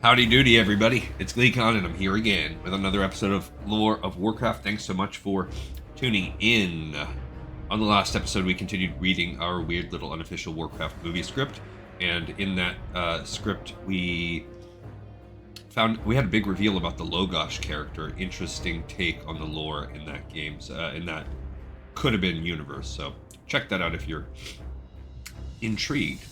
Howdy doody, everybody. It's Gleekon, and I'm here again with another episode of Lore of Warcraft. Thanks so much for tuning in. On the last episode, we continued reading our weird little unofficial Warcraft movie script, and in that script, we had a big reveal about the Logosh character. Interesting take on the lore in that in that could have been universe. So check that out if you're intrigued.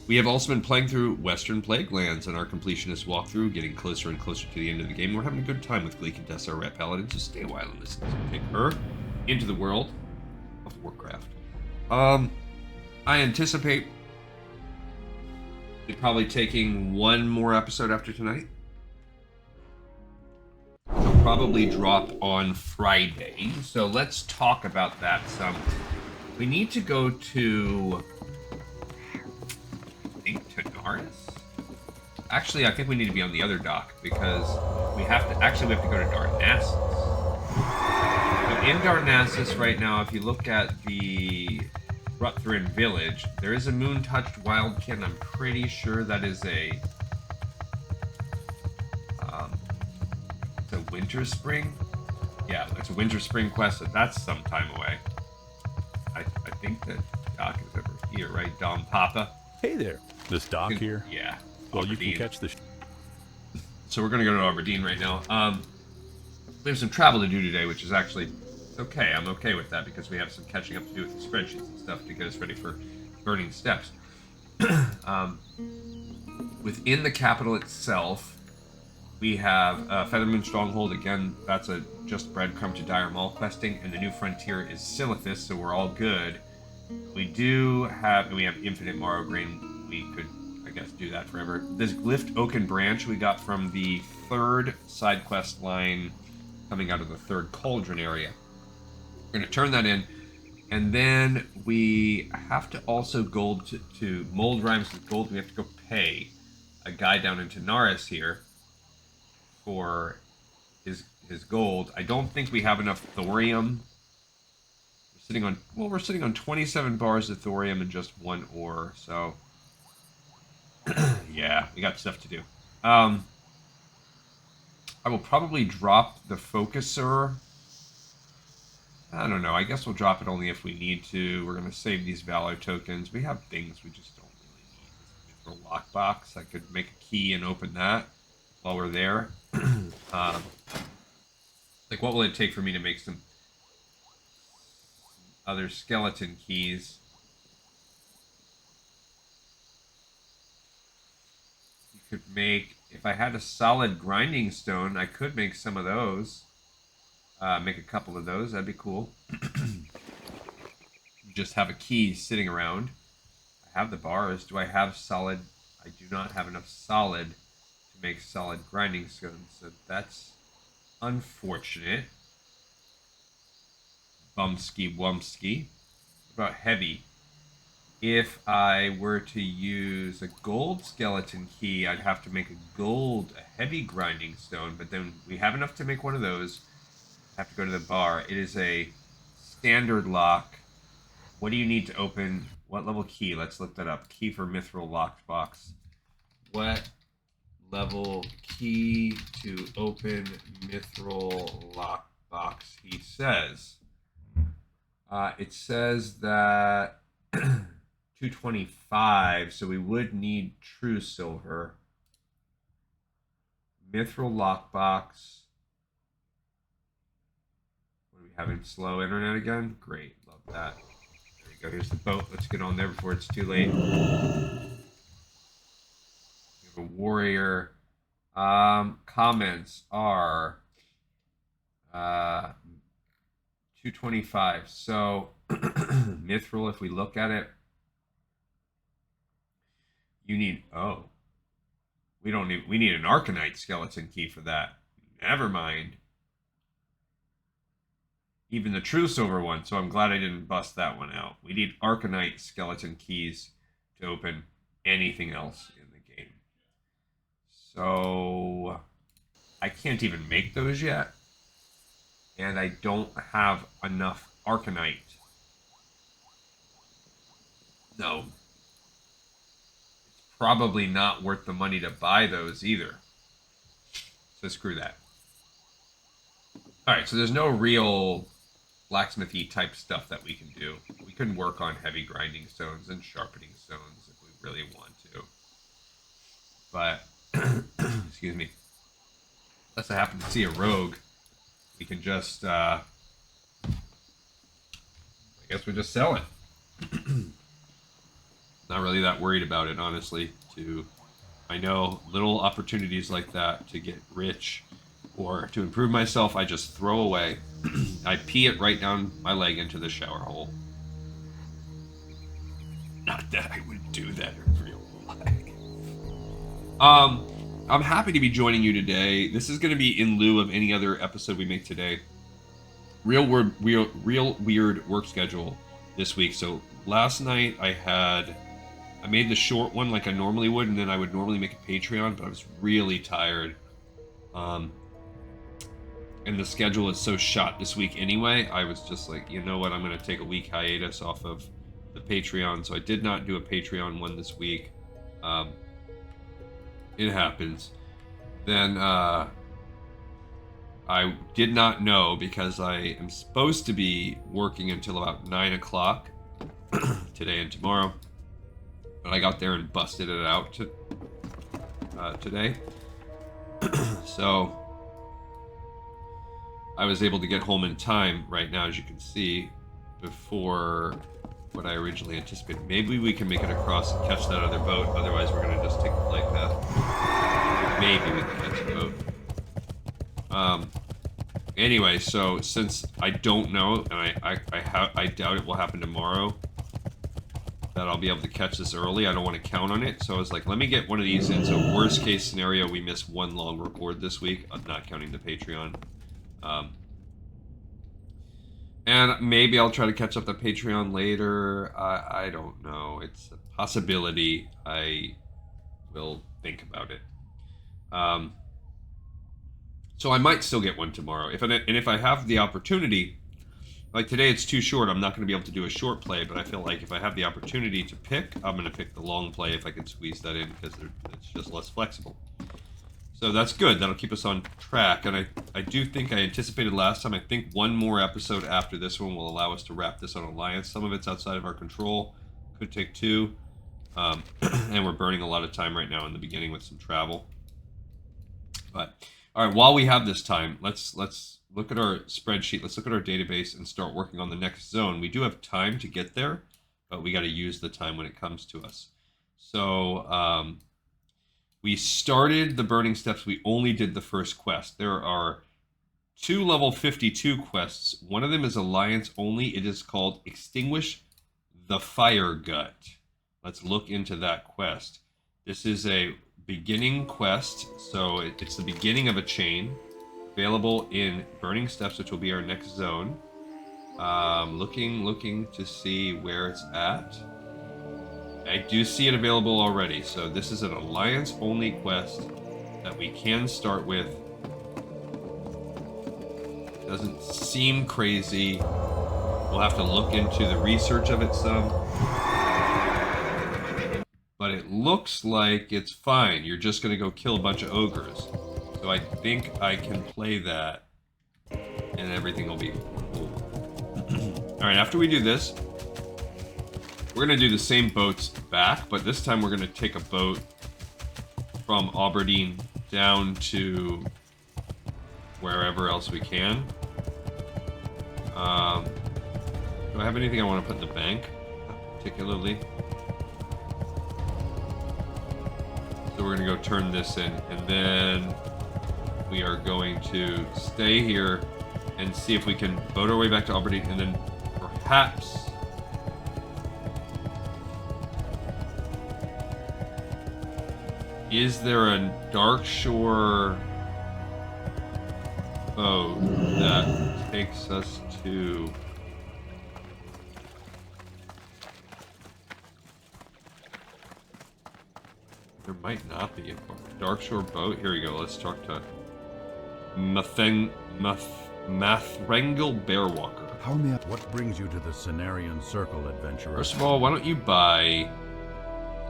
We have also been playing through Western Plaguelands in our completionist walkthrough, getting closer and closer to the end of the game. We're having a good time with Gleek and Tessa, our rat paladin, so stay a while and listen as we take her into the world of Warcraft. I anticipate it probably taking one more episode after tonight. It'll probably drop on Friday, so let's talk about that some. We need to go to... Tanaris? Actually, I think we need to be on the other dock because we have to go to Darnassus. So in Darnassus right now, if you look at the Withering village, there is a moon-touched wildkin. I'm pretty sure that is it's a winter spring. Yeah, it's a winter spring quest, so that's some time away. I think that dock is over here, right, Dom Papa? Hey there, this dock here? Yeah. Well, Aberdeen. you can catch the... So we're going to go to Aberdeen right now. We have some travel to do today, which is actually okay. I'm okay with that because we have some catching up to do with the spreadsheets and stuff to get us ready for Burning Steps. Within the capital itself, we have Feathermoon Stronghold. Again, that's a just breadcrumb to Dire Maul questing, and the new frontier is Silithus, so we're all good. We have infinite Morrow Grain. We could, I guess, do that forever. This Glyphed Oaken branch we got from the third side quest line coming out of the third Cauldron area. We're going to turn that in, and then we have to also gold to mold rhymes with gold. We have to go pay a guy down in Tanaris here for his gold. I don't think we have enough thorium. We're sitting on 27 bars of thorium and just one ore, so yeah, we got stuff to do. I will probably drop the focuser. I don't know, I guess we'll drop it only if we need to. We're going to save these Valor tokens. We have things we just don't really need. This mithril lockbox, I could make a key and open that while we're there. Like, what will it take for me to make some other skeleton keys? You could make, if I had a solid grinding stone, I could make some of those. Make a couple of those, that'd be cool. Just have a key sitting around. I have the bars. Do I have solid? I do not have enough solid to make solid grinding stones, so that's unfortunate. Bumsky wumpsky. What about heavy? If I were to use a gold skeleton key, I'd have to make a heavy grinding stone, but then we have enough to make one of those. I have to go to the bar. It is a standard lock. What do you need to open? What level key? Let's look that up. Key for mithril locked box. What level key to open mithril locked box? He says. It says that 225, so we would need true silver. Mithril lockbox. What do we have in slow internet again? Great, love that. There you go, here's the boat. Let's get on there before it's too late. We have a warrior. Comments are... 225. So mithril, if we look at it, you need we need an Arcanite skeleton key for that. Never mind. Even the true silver one, so I'm glad I didn't bust that one out. We need Arcanite skeleton keys to open anything else in the game. So I can't even make those yet. And I don't have enough Arcanite. No. It's probably not worth the money to buy those either. So screw that. Alright, so there's no real blacksmithy type stuff that we can do. We can work on heavy grinding stones and sharpening stones if we really want to. But, excuse me, unless I happen to see a rogue, we can just, I guess we just sell it. Not really that worried about it, honestly. I know little opportunities like that to get rich or to improve myself, I just throw away. I pee it right down my leg into the shower hole. Not that I would do that in real life. I'm happy to be joining you today. This is going to be in lieu of any other episode we make today. Real weird work schedule this week. So last night I made the short one like I normally would, and then I would normally make a Patreon, but I was really tired. And the schedule is so shot this week anyway, I was just like, you know what, I'm going to take a week hiatus off of the Patreon. So I did not do a Patreon one this week. It happens. Then I did not know, because I am supposed to be working until about 9 o'clock today and tomorrow. But I got there and busted it out today. So I was able to get home in time right now, as you can see, before what I originally anticipated. Maybe we can make it across and catch that other boat. Otherwise, we're going to just take the flight path. Maybe we can catch the boat. Anyway, so since I don't know, and I doubt it will happen tomorrow, that I'll be able to catch this early. I don't want to count on it. So I was like, let me get one of these in. So worst case scenario, we miss one long record this week. I'm not counting the Patreon. And maybe I'll try to catch up the Patreon later. I don't know. It's a possibility. I will think about it. So I might still get one tomorrow. If I have the opportunity, like today it's too short, I'm not going to be able to do a short play, but I feel like if I have the opportunity to pick, I'm going to pick the long play if I can squeeze that in, because it's just less flexible. So that's good. That'll keep us on track. And I do think I anticipated last time, I think one more episode after this one will allow us to wrap this on Alliance. Some of it's outside of our control. Could take 2. And we're burning a lot of time right now in the beginning with some travel. But, all right, while we have this time, let's look at our spreadsheet. Let's look at our database and start working on the next zone. We do have time to get there, but we got to use the time when it comes to us. So, we started the Burning Steps. We only did the first quest. There are 2 level 52 quests. One of them is Alliance only. It is called Extinguish the Fire Gut. Let's look into that quest. This is a beginning quest, so it's the beginning of a chain. Available in Burning Steps, which will be our next zone. Looking to see where it's at. I do see it available already, so this is an Alliance-only quest that we can start with. Doesn't seem crazy. We'll have to look into the research of it some. But it looks like it's fine. You're just going to go kill a bunch of ogres. So I think I can play that, and everything will be cool. Alright, after we do this, we're going to do the same boats back, but this time we're going to take a boat from Aberdeen down to wherever else we can. Do I have anything I want to put in the bank, particularly? So we're going to go turn this in, and then we are going to stay here and see if we can boat our way back to Aberdeen, and then perhaps... Is there a Dark Shore boat that takes us to... There might not be a Dark Shore boat. Here we go. Let's talk to Mathrengel Bearwalker. What brings you to the Cenarian Circle, adventurer? First of all, why don't you buy...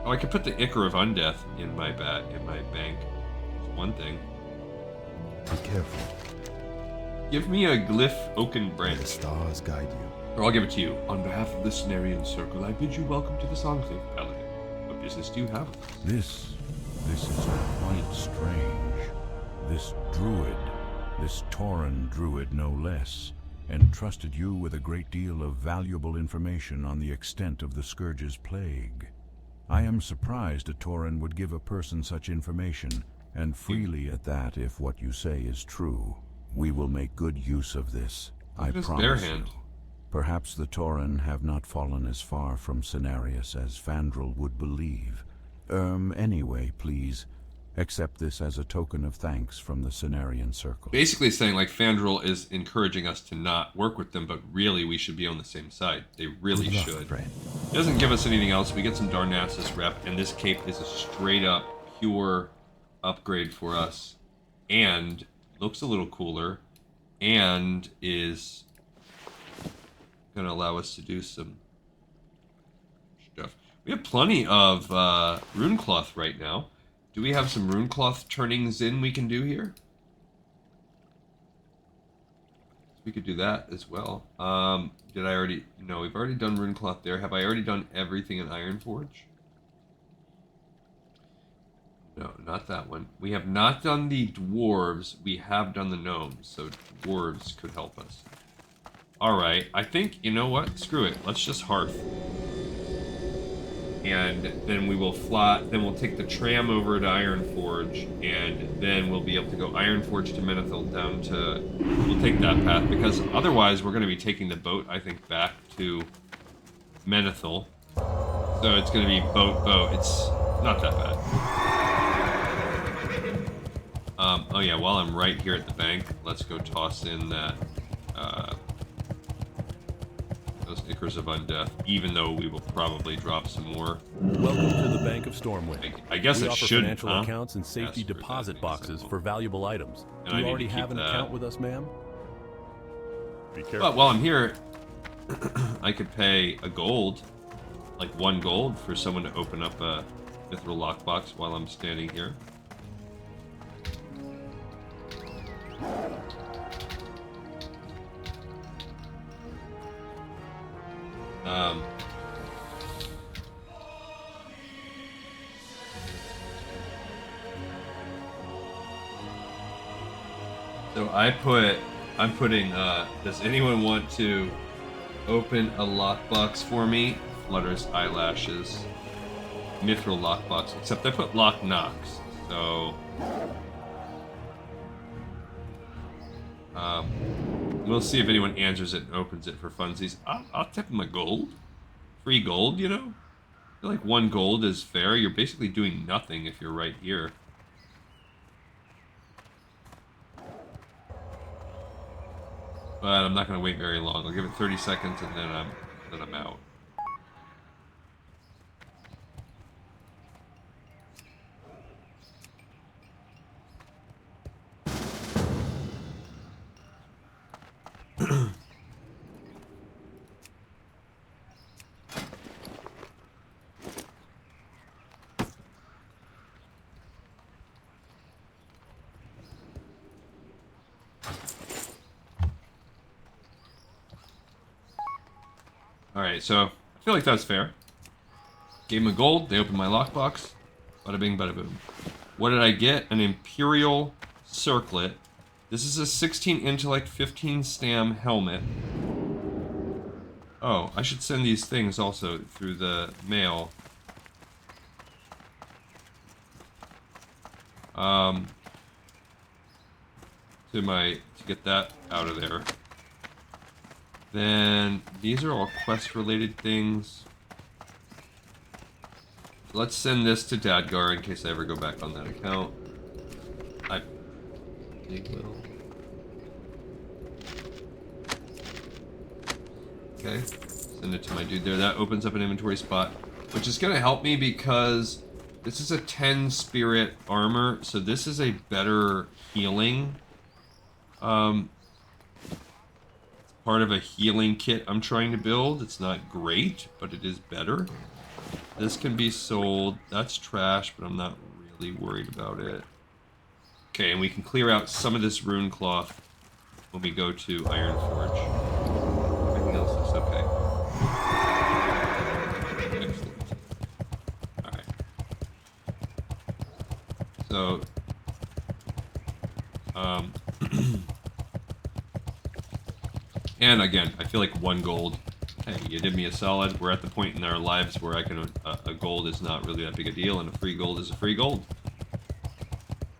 Oh, I could put the Ichor of Undeath in my bank. That's one thing. Be careful. Give me a Glyphed Oaken The branch. stars guide you. Or I'll give it to you. On behalf of the Cenarian Circle, I bid you welcome to this enclave, Paladin. What business do you have with us? This is quite strange. This druid, this Tauren druid no less, entrusted you with a great deal of valuable information on the extent of the Scourge's plague. I am surprised a Tauren would give a person such information, and freely at that if what you say is true. We will make good use of this, I promise you. Perhaps the Tauren have not fallen as far from Tanaris as Fandral would believe. Anyway, please, accept this as a token of thanks from the Cenarian Circle. Basically saying, like, Fandral is encouraging us to not work with them, but really we should be on the same side. They really should. It doesn't give us anything else. We get some Darnassus rep, and this cape is a straight-up, pure upgrade for us. And looks a little cooler, and is going to allow us to do some stuff. We have plenty of rune cloth right now. Do we have some rune cloth turnings in we can do here? We could do that as well. Did I already? No, we've already done rune cloth there. Have I already done everything in Ironforge? No, not that one. We have not done the dwarves. We have done the gnomes, so dwarves could help us. Alright, I think, you know what? Screw it. Let's just hearth. And then we will fly, then we'll take the tram over to Ironforge, and then we'll be able to go Ironforge to Menethil down to, we'll take that path, because otherwise we're going to be taking the boat, I think, back to Menethil. So it's going to be boat. It's not that bad. Oh yeah, while I'm right here at the bank, let's go toss in that, those Ichors of Undeath, even though we will probably drop some more. Welcome to the Bank of Stormwind. I guess we it offer should, financial accounts and safety deposit boxes for valuable items. Do you already have an account with us, ma'am? Be careful. But while I'm here, I could pay a gold, like 1 gold, for someone to open up a mithril lockbox while I'm standing here. So I'm putting, does anyone want to open a lockbox for me? Flutter's eyelashes. Mithril lockbox, except I put lock knocks, so... we'll see if anyone answers it and opens it for funsies. I'll tip them a gold. Free gold, you know? I feel like 1 gold is fair. You're basically doing nothing if you're right here. But I'm not going to wait very long. I'll give it 30 seconds and then I'm out. Alright, so I feel like that's fair. Gave them a gold, they opened my lockbox. Bada bing, bada boom. What did I get? An Imperial Circlet. This is a 16 intellect, 15 stam helmet. Oh, I should send these things also through the mail. To get that out of there. Then these are all quest-related things. Let's send this to Dadgar in case I ever go back on that account. I will. Okay, send it to my dude there. That opens up an inventory spot, which is going to help me because this is a 10 spirit armor, so this is a better healing. Part of a healing kit I'm trying to build. It's not great, but it is better. This can be sold. That's trash, but I'm not really worried about it. Okay, and we can clear out some of this rune cloth when we go to Iron Forge. Everything else looks okay. Excellent. Alright. So, and again, I feel like 1 gold. Hey, you did me a solid. We're at the point in our lives where I can, a gold is not really that big a deal, and a free gold is a free gold.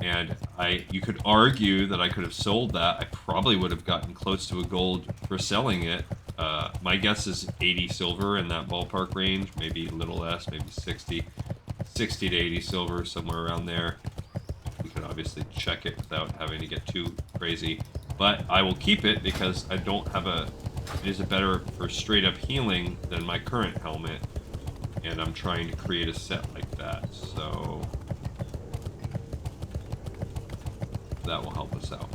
And you could argue that I could have sold that. I probably would have gotten close to a gold for selling it. My guess is 80 silver in that ballpark range, maybe a little less, maybe 60. 60 to 80 silver, somewhere around there. We could obviously check it without having to get too crazy. But I will keep it because I don't have a... It is a better for straight up healing than my current helmet. And I'm trying to create a set like that, so... that will help us out.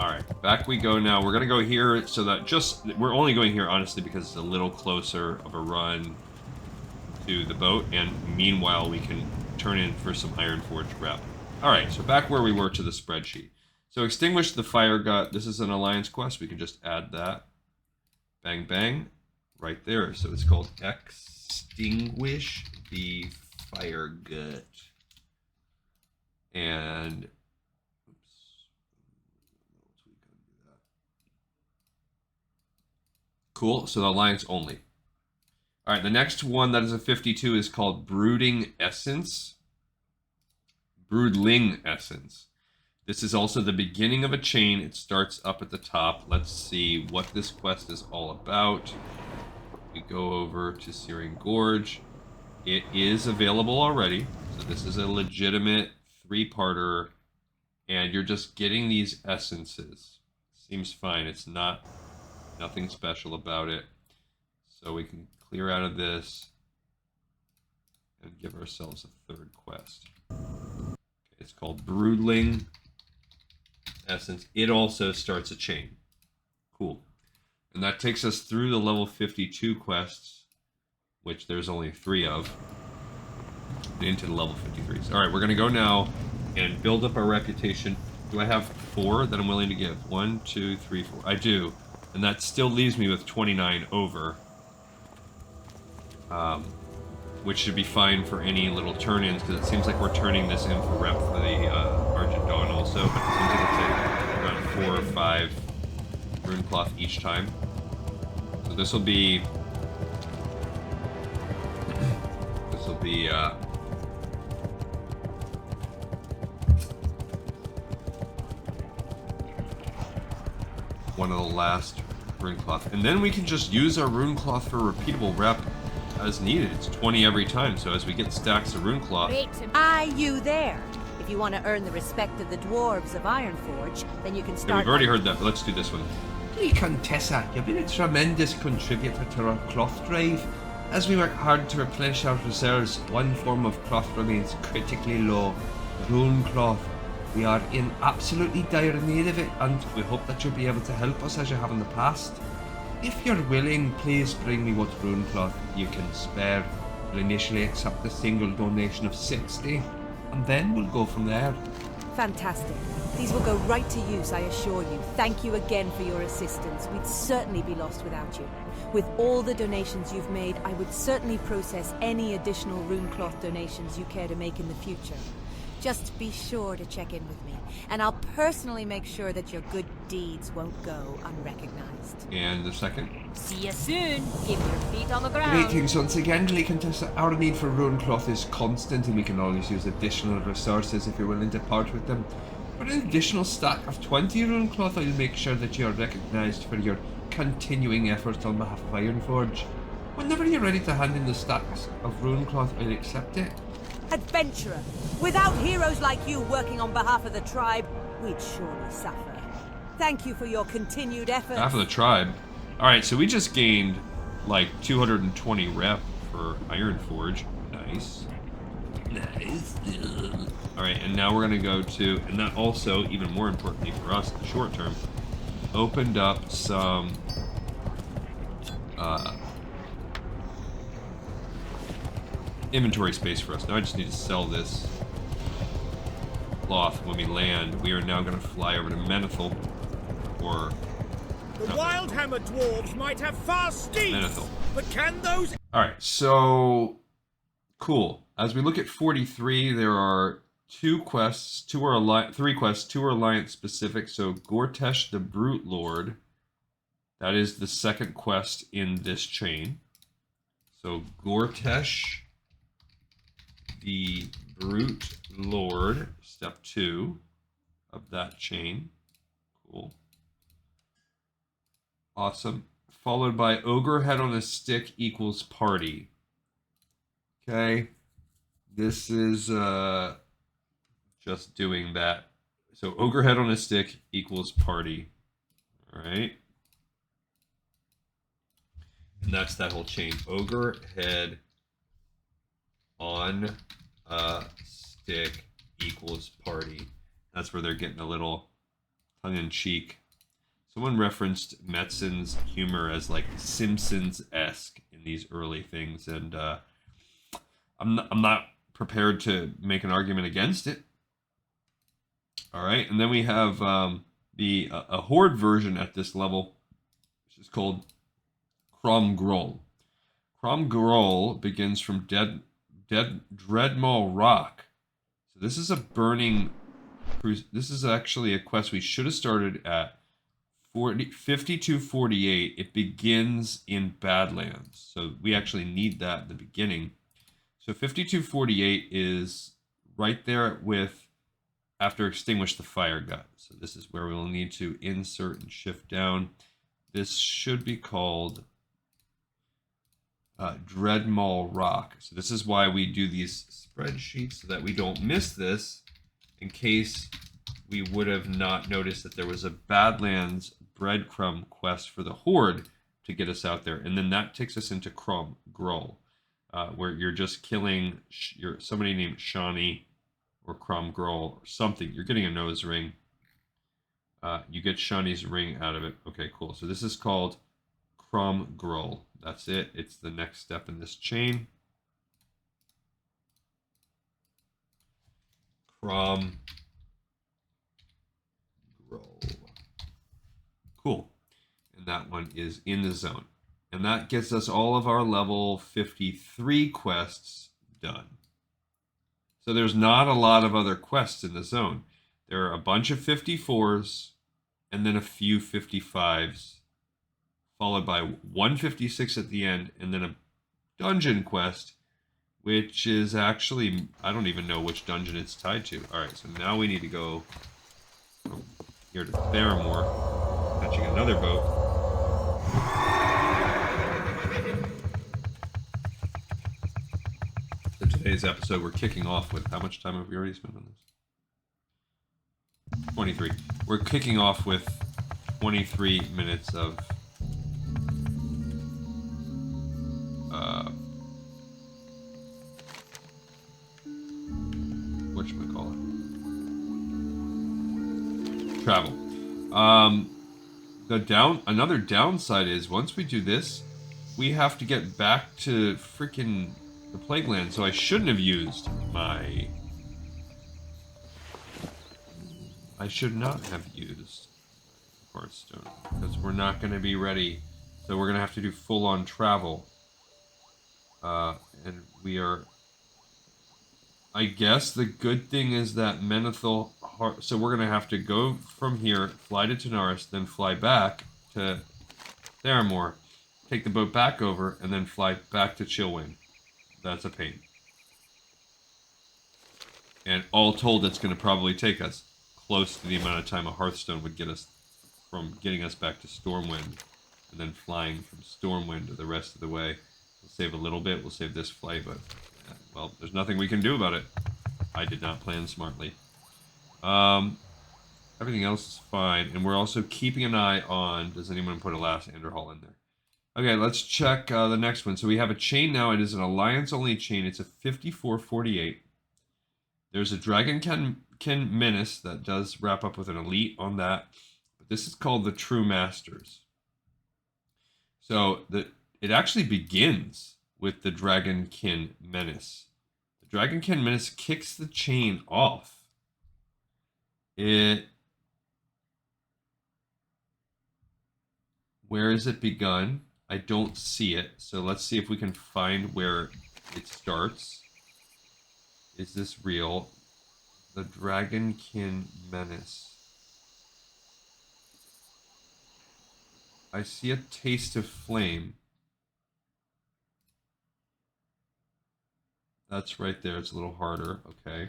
Alright, back we go now. We're going to go here so that we're only going here, honestly, because it's a little closer of a run to the boat, and meanwhile we can turn in for some Iron Forge rep. Alright, so back where we were to the spreadsheet. So extinguish the fire gut. This is an alliance quest. We can just add that. Bang, bang. Right there. So it's called Extinguish the Fire Gut. And... cool, so the alliance only. Alright, the next one that is a 52 is called Brooding Essence. Broodling Essence. This is also the beginning of a chain. It starts up at the top. Let's see what this quest is all about. We go over to Searing Gorge. It is available already. So this is a legitimate 3-parter. And you're just getting these essences. Seems fine. It's nothing special about it. So we can clear out of this and give ourselves a 3rd quest. Okay, it's called Broodling Essence. It also starts a chain. Cool. And that takes us through the level 52 quests, which there's only 3 of, into the level 53s. Alright, we're going to go now and build up our reputation. Do I have 4 that I'm willing to give? 1, 2, 3, 4. I do. And that still leaves me with 29 over. Which should be fine for any little turn-ins, because it seems like we're turning this in for rep for the Argent Dawn also, but it seems like it'll take around 4 or 5 rune cloth each time. So this will be... one of the last rune cloth. And then we can just use our rune cloth for repeatable rep as needed. It's 20 every time, so as we get stacks of rune cloth... Aye, you there. If you want to earn the respect of the dwarves of Ironforge, then you can start... Yeah, we've already heard that, but let's do this one. Contessa, you've been a tremendous contributor to our cloth drive. As we work hard to replenish our reserves, one form of cloth remains critically low: rune cloth. We are in absolutely dire need of it, and we hope that you'll be able to help us as you have in the past. If you're willing, please bring me what rune cloth you can spare. We'll initially accept a single donation of 60, and then we'll go from there. Fantastic. These will go right to use, I assure you. Thank you again for your assistance. We'd certainly be lost without you. With all the donations you've made, I would certainly process any additional rune cloth donations you care to make in the future. Just be sure to check in with me, and I'll personally make sure that your good deeds won't go unrecognized. And the second? See you soon. Keep your feet on the ground. Greetings once again, Contessa. Our need for rune cloth is constant, and we can always use additional resources if you're willing to part with them. For an additional stack of 20 rune cloth, I'll make sure that you are recognized for your continuing efforts on behalf of Ironforge. Whenever you're ready to hand in the stacks of rune cloth, I'll accept it. Adventurer! Without heroes like you working on behalf of the tribe, we'd surely suffer. Thank you for your continued efforts. Half of the tribe. Alright, so we just gained like 220 rep for Ironforge. Nice. Nice. Alright, and now we're going to go to, and that also, even more importantly for us in the short term, opened up some inventory space for us. Now I just need to sell this cloth when we land. We are now going to fly over to Menethil. Or... The Wildhammer dwarves might have fast steeds, but can those... Alright, so... Cool. As we look at 43, there are three quests, two are Alliance specific. So Gortesh the Brute Lord, that is the second quest in this chain. So Gortesh the Brute Lord, step 2 of that chain. Cool. Awesome. Followed by Ogre Head on a Stick equals party. Okay. This is just doing that. So Ogre Head on a Stick equals party. Alright. And that's that whole chain. Ogre Head on a Stick equals party. That's where they're getting a little tongue-in-cheek. Someone referenced Metzen's humor as like Simpsons-esque in these early things, and I'm not prepared to make an argument against it. All right, and then we have a Horde version at this level, which is called Crom Groll. Crom Groll begins from Dreadmaw Rock. So this is a burning. This is actually a quest we should have started at 5248. It begins in Badlands, so we actually need that at the beginning. So 5248 is right there with after Extinguish the Fire Gut. So this is where we will need to insert and shift down. This should be called Dreadmaw Rock. So this is why we do these spreadsheets, so that we don't miss this, in case we would have not noticed that there was a Badlands breadcrumb quest for the Horde to get us out there. And then that takes us into Crom Groll, where you're just killing somebody named Shawnee or Crom Groll or something. You're getting a nose ring. You get Shawnee's ring out of it. Okay, cool. So this is called Crom Groll. That's it. It's the next step in this chain. Crom Groll. Cool. And that one is in the zone. And that gets us all of our level 53 quests done. So there's not a lot of other quests in the zone. There are a bunch of 54s and then a few 55s, followed by 156 at the end, and then a dungeon quest, which is actually, I don't even know which dungeon it's tied to. All right, so now we need to go from here to Theramore, catching another boat. So today's episode, we're kicking off with, how much time have we already spent on this? 23. We're kicking off with 23 minutes of whatchamacallit? Travel. Another downside is once we do this, we have to get back to freaking the Plaguelands. So I shouldn't have used my. I should not have used Hearthstone because we're not going to be ready. So we're going to have to do full-on travel. And we are... I guess the good thing is that Menethil... So we're going to have to go from here, fly to Tanaris, then fly back to Theramore, take the boat back over, and then fly back to Chillwind. That's a pain. And all told, that's going to probably take us close to the amount of time a Hearthstone would get us from getting us back to Stormwind, and then flying from Stormwind to the rest of the way. We'll save a little bit. We'll save this flight, but well, there's nothing we can do about it. I did not plan smartly. Everything else is fine, and we're also keeping an eye on. Does anyone put a last Enderhall in there? Okay, let's check the next one. So we have a chain now. It is an alliance-only chain. It's a 5448. There's a Dragonkin Menace that does wrap up with an elite on that. But this is called the True Masters. So it actually begins with the Dragonkin Menace. The Dragonkin Menace kicks the chain off Where is it begun? I don't see it. So let's see if we can find where it starts. Is this real? The Dragonkin Menace. I see a taste of flame. That's right there. It's a little harder. Okay.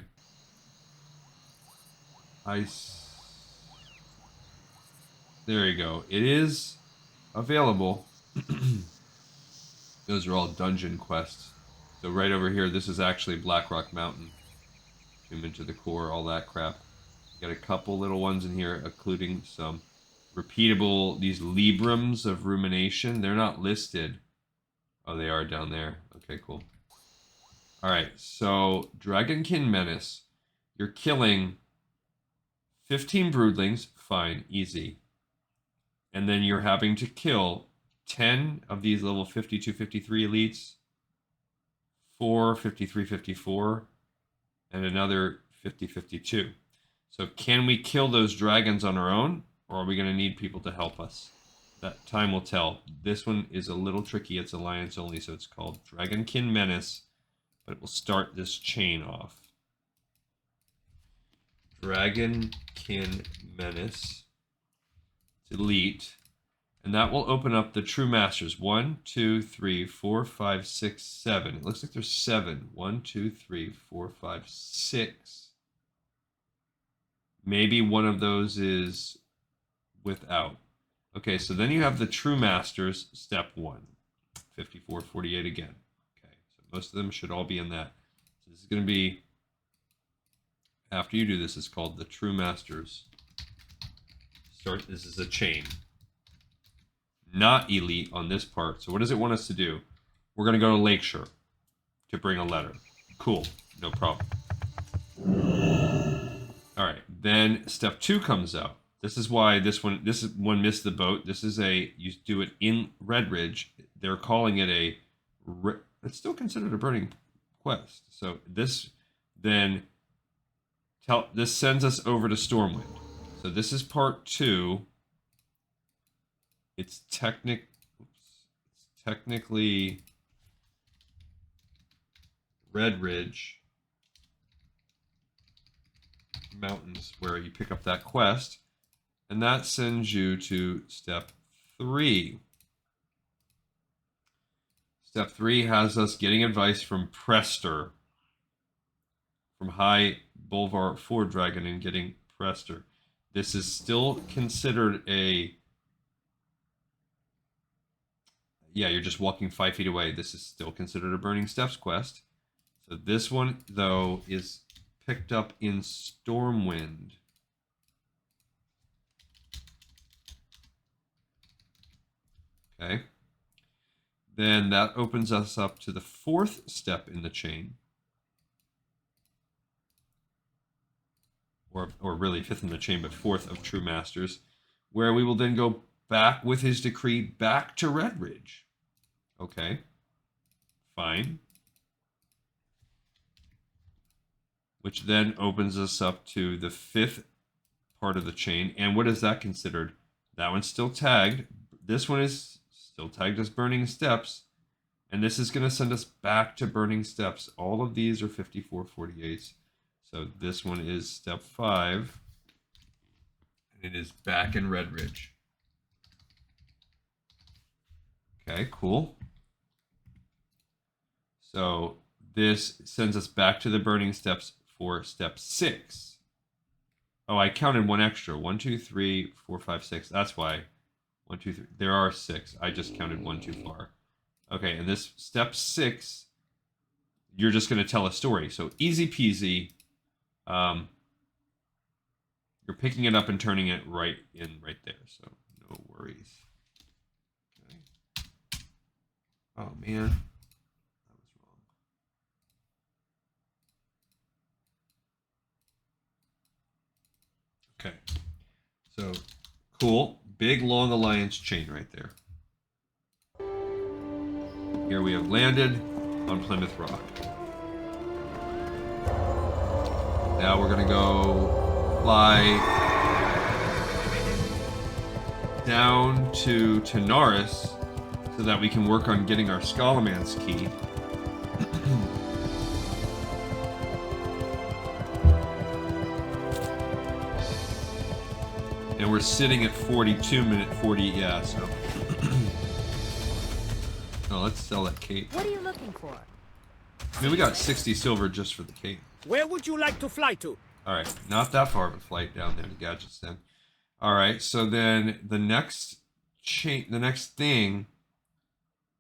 There you go. It is available. Those are all dungeon quests. So right over here, this is actually Blackrock Mountain. Zoom into the core, all that crap. Got a couple little ones in here, including some repeatable, these Librams of Rumination. They're not listed. Oh, they are down there. Okay, cool. Alright, so Dragonkin Menace. You're killing 15 broodlings. Fine, easy. And then you're having to kill 10 of these level 52, 53 elites. 4, 53, 54. And another 50, 52. So can we kill those dragons on our own? Or are we going to need people to help us? That time will tell. This one is a little tricky. It's alliance only, so it's called Dragonkin Menace. But it will start this chain off. Dragonkin Menace. Delete. And that will open up the True Masters. 1, 2, 3, 4, 5, 6, 7. It looks like there's 7. 1, 2, 3, 4, 5, 6. Maybe one of those is without. Okay, so then you have the True Masters, step 1. 54, 48 again. Okay, so most of them should all be in that. So this is going to be, after you do this, it's called the True Masters. This is a chain. Not elite on this part. So what does it want us to do? We're going to go to Lakeshore to bring a letter. Cool. No problem. All right. Then step 2 comes out. This is why this one missed the boat. This is you do it in Red Ridge. They're calling it it's still considered a burning quest. So this sends us over to Stormwind. So this is part 2. It's technically Red Ridge Mountains where you pick up that quest, and that sends you to step 3. Step 3 has us getting advice from Prester, from High Bolvar Ford Dragon, and getting Prester. This is still considered you're just walking 5 feet away. This is still considered a Burning Steps quest. So this one, though, is picked up in Stormwind. Okay. Then that opens us up to the 4th step in the chain. Or really 5th in the chain, but 4th of True Masters, where we will then go back with his decree back to Red Ridge. Okay, fine. Which then opens us up to the 5th part of the chain. And what is that considered? That one's still tagged. This one is still tagged as Burning Steps. And this is going to send us back to Burning Steps. All of these are 54, 48s. So this one is step 5. And it is back in Red Ridge. Okay, cool. So this sends us back to the Burning Steps for step 6. Oh, I counted one extra. 1, 2, 3, 4, 5, 6. That's why. 1, 2, 3. There are 6. I just counted 1 too far. Okay, and this step 6, you're just going to tell a story. So easy peasy. You're picking it up and turning it right there. So no worries. Oh, man. That was wrong. Okay. So, cool. Big, long alliance chain right there. Here we have landed on Plymouth Rock. Now we're going to go fly down to Tanaris so that we can work on getting our Scalaman's key. And we're sitting at 42 minute 40, yeah, so. Oh, let's sell that cape. What are you looking for? I mean, we got 60 silver just for the cape. Where would you like to fly to? Alright, not that far of a flight down there to Gadgets then. Alright, so then the next thing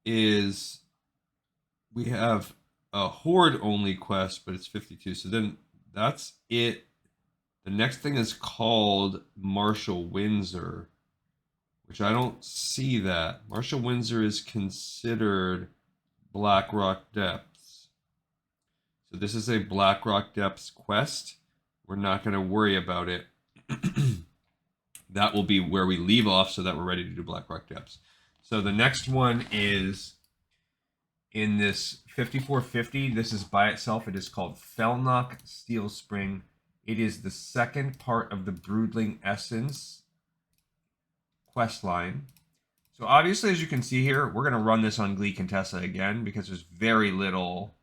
is we have a horde only quest, but it's 52. So then that's it. The next thing is called Marshal Windsor, which I don't see that. Marshal Windsor is considered Blackrock Depths. So this is a Blackrock Depths quest. We're not going to worry about it. That will be where we leave off so that we're ready to do Blackrock Depths. So the next one is in this 5450. This is by itself. It is called Felnock Steel Spring. It is the second part of the Broodling Essence quest line. So obviously, as you can see here, we're going to run this on Glee Contessa again because there's very little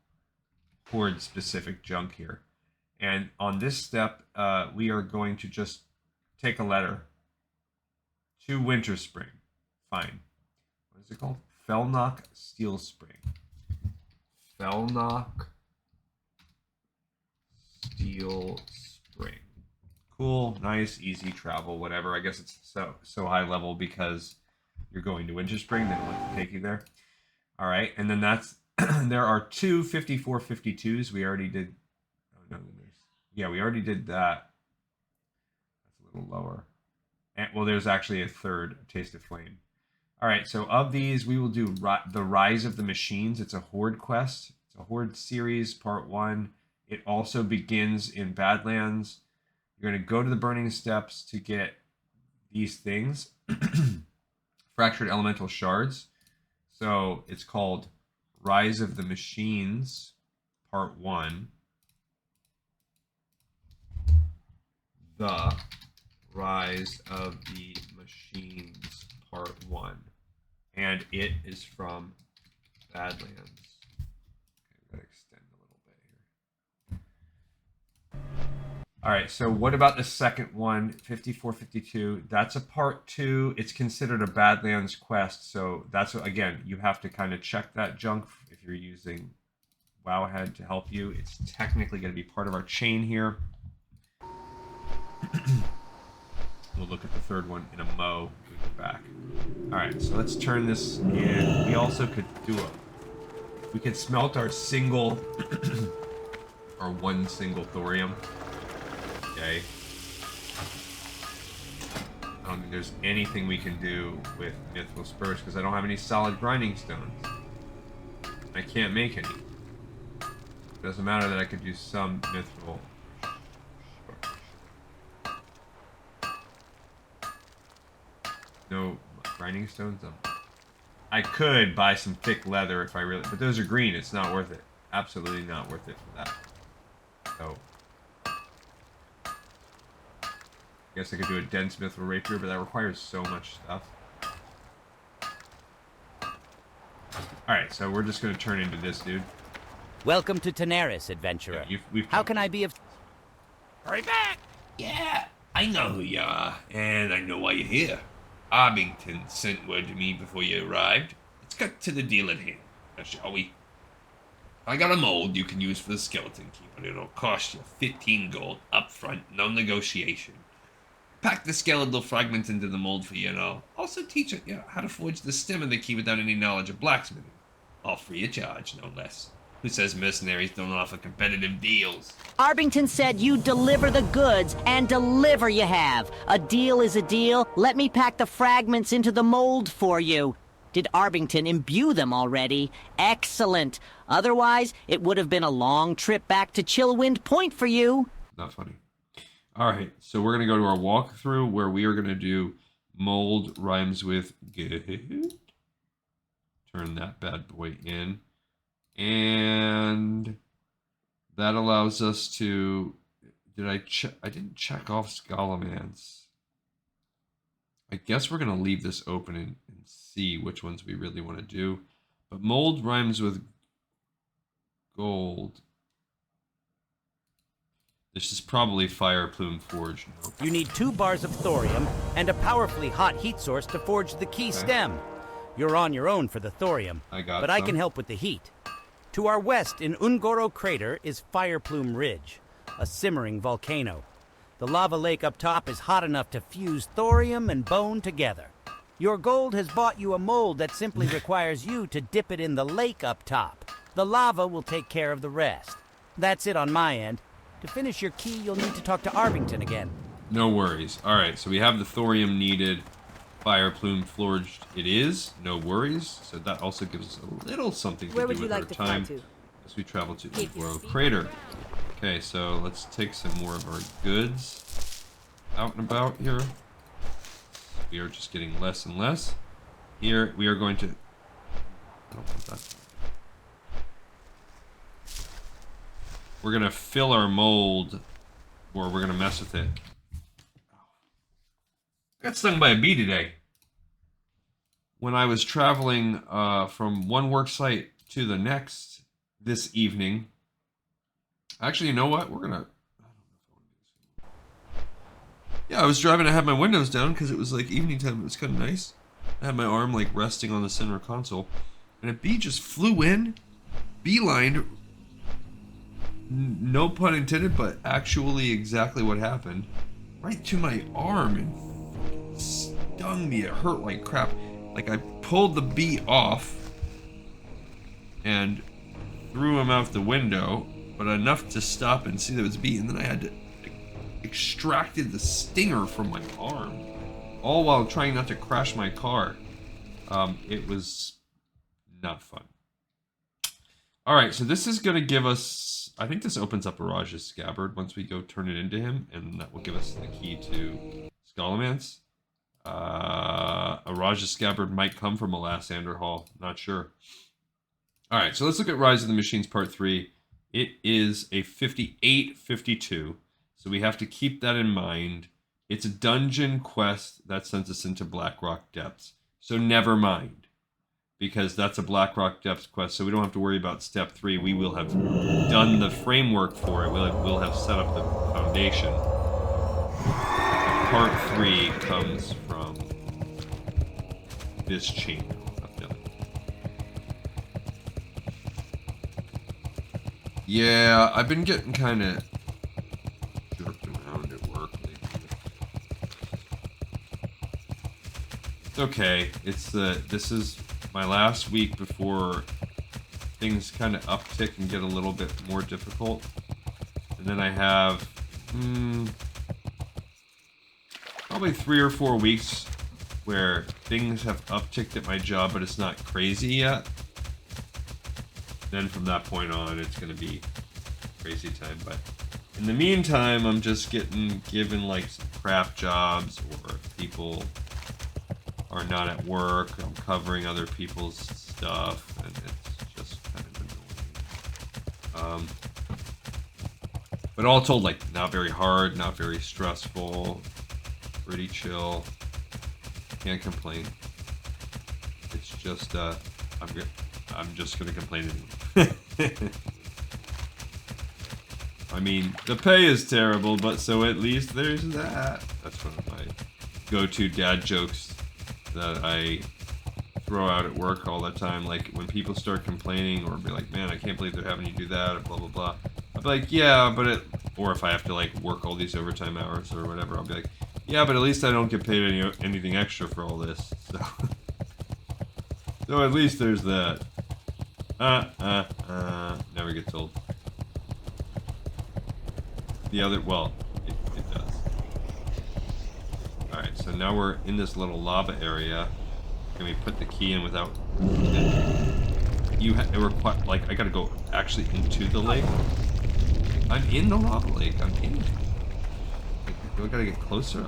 horde-specific junk here. And on this step, we are going to just take a letter to Winter Spring. Fine. What is it called? Felnock Steel Spring. Felnock Steel Spring. Cool, nice, easy travel, whatever. I guess it's so high level because you're going to Winter Spring. They don't like to take you there. All right, and then that's there are two 5452s. We already did. Oh no, yeah, we already did that. That's a little lower. And, well, there's actually a third, Taste of Flame. All right, so of these, we will do the Rise of the Machines. It's a Horde quest. It's a Horde series, part 1. It also begins in Badlands. You're going to go to the Burning Steps to get these things. Fractured Elemental Shards. So it's called Rise of the Machines, part 1. The Rise of the Machines, part 1. And it is from Badlands. Okay, we gotta extend a little bit here. Alright, so what about the second one, 5452? That's a part 2. It's considered a Badlands quest, so that's, again, you have to kind of check that junk if you're using Wowhead to help you. It's technically going to be part of our chain here. We'll look at the third one in a mo when we get back. Alright, so let's turn this in. We also could do we could smelt our single, or one single thorium. Okay. I don't think there's anything we can do with Mithril Spurs because I don't have any solid grinding stones. I can't make any. It doesn't matter that I could do some Mithril. No grinding stones? I could buy some thick leather if I really... But those are green. It's not worth it. Absolutely not worth it for that. So... I guess I could do a dense mithril rapier, but that requires so much stuff. Alright, so we're just going to turn into this dude. Welcome to Tanaris, adventurer. Yeah, how can I be of... Hurry back! Yeah, I know who you are, and I know why you're here. Arbington sent word to me before you arrived. Let's get to the deal at hand, shall we? I got a mold you can use for the skeleton key, but it'll cost you 15 gold up front, no negotiation. Pack the skeletal fragment into the mold for you, and I'll also teach you how to forge the stem of the key without any knowledge of blacksmithing. All free of charge, no less. Who says mercenaries don't offer competitive deals? Arbington said you deliver the goods, and deliver you have. A deal is a deal. Let me pack the fragments into the mold for you. Did Arbington imbue them already? Excellent. Otherwise, it would have been a long trip back to Chillwind Point for you. Not funny. Alright, so we're going to go to our walkthrough where we are going to do mold rhymes with good. Turn that bad boy in. And that allows us to Did I check? I didn't check off Scholomance. I guess we're gonna leave this open and see which ones we really want to do. But mold rhymes with gold. This is probably Fire Plume Forge. Nope. You need 2 bars of thorium and a powerfully hot heat source to forge the key stem. You're on your own for the thorium, but I can help with the heat. To our west in Ungoro Crater is Fire Plume Ridge, a simmering volcano. The lava lake up top is hot enough to fuse thorium and bone together. Your gold has bought you a mold that simply requires you to dip it in the lake up top. The lava will take care of the rest. That's it on my end. To finish your key, you'll need to talk to Arbington again. No worries. Alright, so we have the thorium needed. Fire Plume Forged it is. No worries. So that also gives us a little something to do with our time as we travel to Ungoro Crater. Okay, so let's take some more of our goods out and about here. We are just getting less and less. Here, we are going to... I don't want that. We're going to fill our mold, or we're going to mess with it. I got stung by a bee today. When I was traveling from one work site to the next this evening. Actually, you know what? We're going to... Yeah, I was driving. I had my windows down because it was like evening time. It was kind of nice. I had my arm like resting on the center console, and a bee just flew in, beelined. No pun intended, but actually exactly what happened. Right to my arm and stung me. It hurt like crap. Like I pulled the bee off and threw him out the window, but enough to stop and see there was a bee, and then I had to extracted the stinger from my arm, all while trying not to crash my car. It was not fun. Alright, so this is going to give us... I think this opens up Araja's Scabbard once we go turn it into him, and that will give us the key to Scholomance. Araja's Scabbard might come from Alassander Hall. Not sure. Alright, so let's look at Rise of the Machines Part 3. It is a 58-52. So we have to keep that in mind. It's a dungeon quest that sends us into Blackrock Depths. So never mind. Because that's a Blackrock Depths quest, so we don't have to worry about Step 3. We will have done the framework for it. We'll have set up the foundation. Part 3 comes from this chamber. Yeah, I've been getting kind of jerked around at work lately. It's okay. This is my last week before things kind of uptick and get a little bit more difficult. And then I have probably 3 or 4 weeks where things have upticked at my job, but it's not crazy yet. Then from that point on, it's going to be crazy time. But in the meantime, I'm just getting given like some crap jobs, or people are not at work. I'm covering other people's stuff, and it's just kind of annoying. But all told, like, not very hard, not very stressful, pretty chill. Can't complain. It's just I'm just gonna complain anyway. I mean, the pay is terrible, but so at least there's that. That's one of my go-to dad jokes that I throw out at work all the time. Like, when people start complaining or be like, man, I can't believe they're having you do that, or blah, blah, blah. I'll be like, yeah, but or if I have to, like, work all these overtime hours or whatever, I'll be like, yeah, but at least I don't get paid anything extra for all this. So, so at least there's that. Never gets old. The other, well, it does. Alright, so now we're in this little lava area. Can we put the key in without... like, I gotta go actually into the lake? I'm in the lava lake. I'm in it. Like, do I gotta get closer?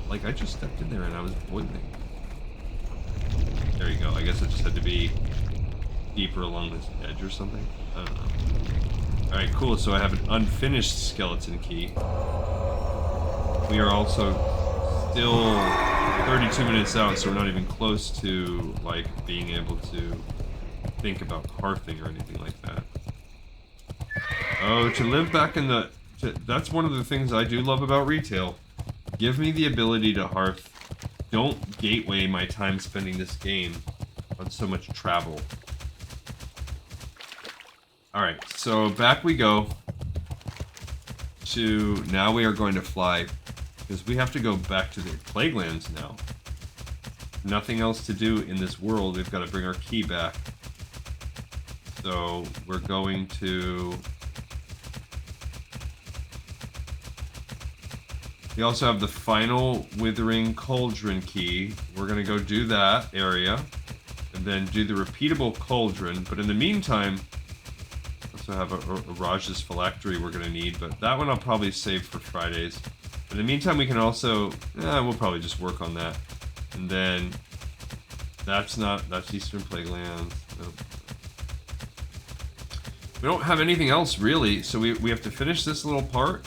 Like, I just stepped in there and I was boiling. There you go. I guess it just had to be deeper along this edge or something. I don't know. Alright, cool. So I have an unfinished skeleton key. We are also still 32 minutes out, so we're not even close to, like, being able to think about hearthing or anything like that. Oh, to live back in the... that's one of the things I do love about retail. Give me the ability to hearth. Don't gateway my time spending this game on so much travel. Alright, so back we go to... now we are going to fly, because we have to go back to the Plaguelands now. Nothing else to do in this world. We've got to bring our key back. So we're going to... we also have the final Withering Cauldron key. We're going to go do that area. And then do the repeatable Cauldron. But in the meantime... also have a Raj's Phylactery we're going to need. But that one I'll probably save for Fridays. But in the meantime, we can also... we'll probably just work on that. And then... that's Eastern Plaguelands. Nope. We don't have anything else, really. So we have to finish this little part.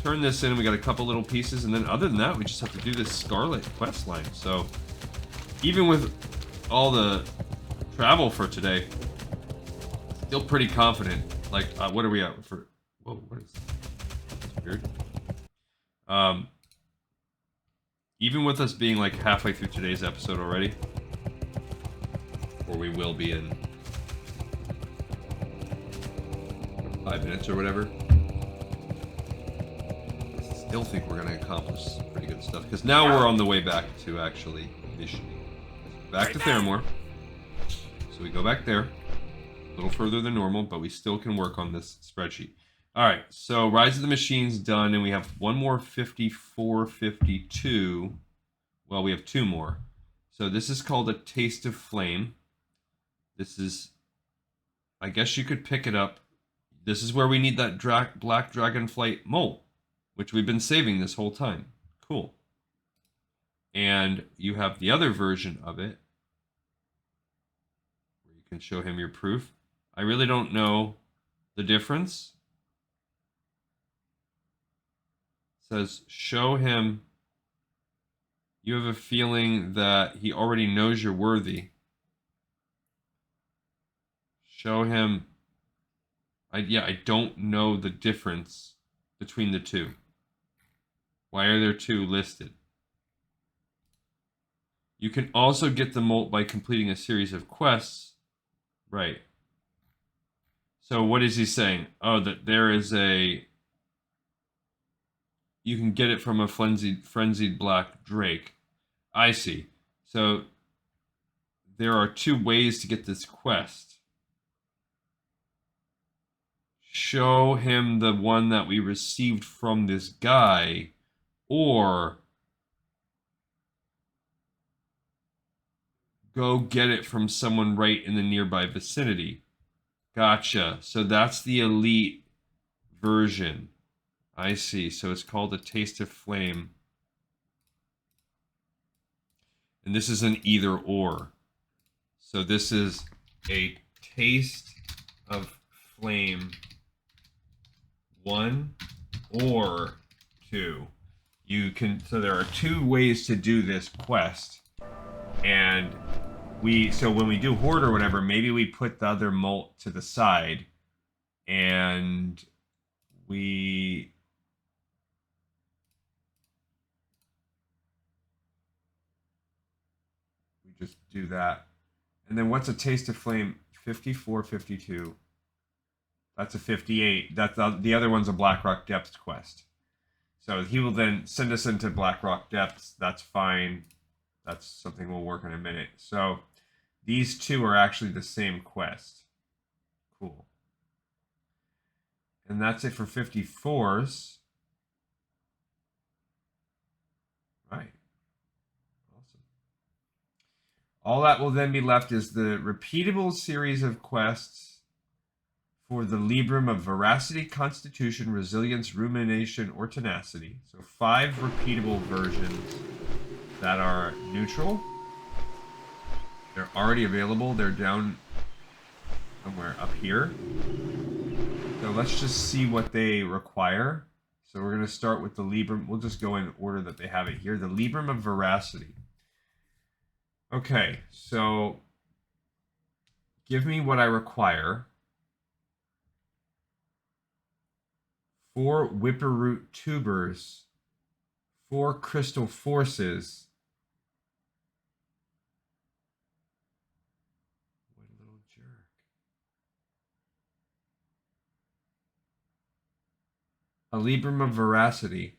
Turn this in, we got a couple little pieces, and then other than that, we just have to do this Scarlet quest line. So, even with all the travel for today, still pretty confident. Like, what are we at for? Whoa, what is that? That's weird. Even with us being like halfway through today's episode already, or we will be in 5 minutes or whatever. Still think we're going to accomplish some pretty good stuff, because now we're on the way back to actually missioning. Back to Theramore. So we go back there, a little further than normal, but we still can work on this spreadsheet. Alright, so Rise of the Machine's done, and we have one more 54, 52. Well, we have two more. So this is called a Taste of Flame. This is, I guess you could pick it up. This is where we need that Black Dragonflight molt, which we've been saving this whole time. Cool. And you have the other version of it, where you can show him your proof. I really don't know the difference. It says, show him. You have a feeling that he already knows you're worthy. Show him. I don't know the difference between the two. Why are there two listed? You can also get the molt by completing a series of quests. Right. So what is he saying? Oh, that there is a... you can get it from a frenzied black drake. I see. So there are two ways to get this quest. Show him the one that we received from this guy, or go get it from someone right in the nearby vicinity. Gotcha. So that's the elite version. I see. So it's called a Taste of Flame. And this is an either or. So this is a Taste of Flame 1 or 2. You can, so there are two ways to do this quest. And so when we do Horde or whatever, maybe we put the other molt to the side and we just do that. And then what's a Taste of Flame? 54, 52. That's a 58. That's the other one's a Blackrock Depths quest. So he will then send us into Blackrock Depths. That's fine. That's something we'll work on in a minute. So these two are actually the same quest. Cool. And that's it for 54s. Right. Awesome. All that will then be left is the repeatable series of quests for the Librum of Veracity, Constitution, Resilience, Rumination, or Tenacity. So 5 repeatable versions that are neutral. They're already available. They're down somewhere up here. So let's just see what they require. So we're going to start with the Librum. We'll just go in order that they have it here. The Librum of Veracity. Okay, so give me what I require. 4 Whipperroot Tubers. 4 Crystal Forces. What a little jerk. A Librum of Veracity.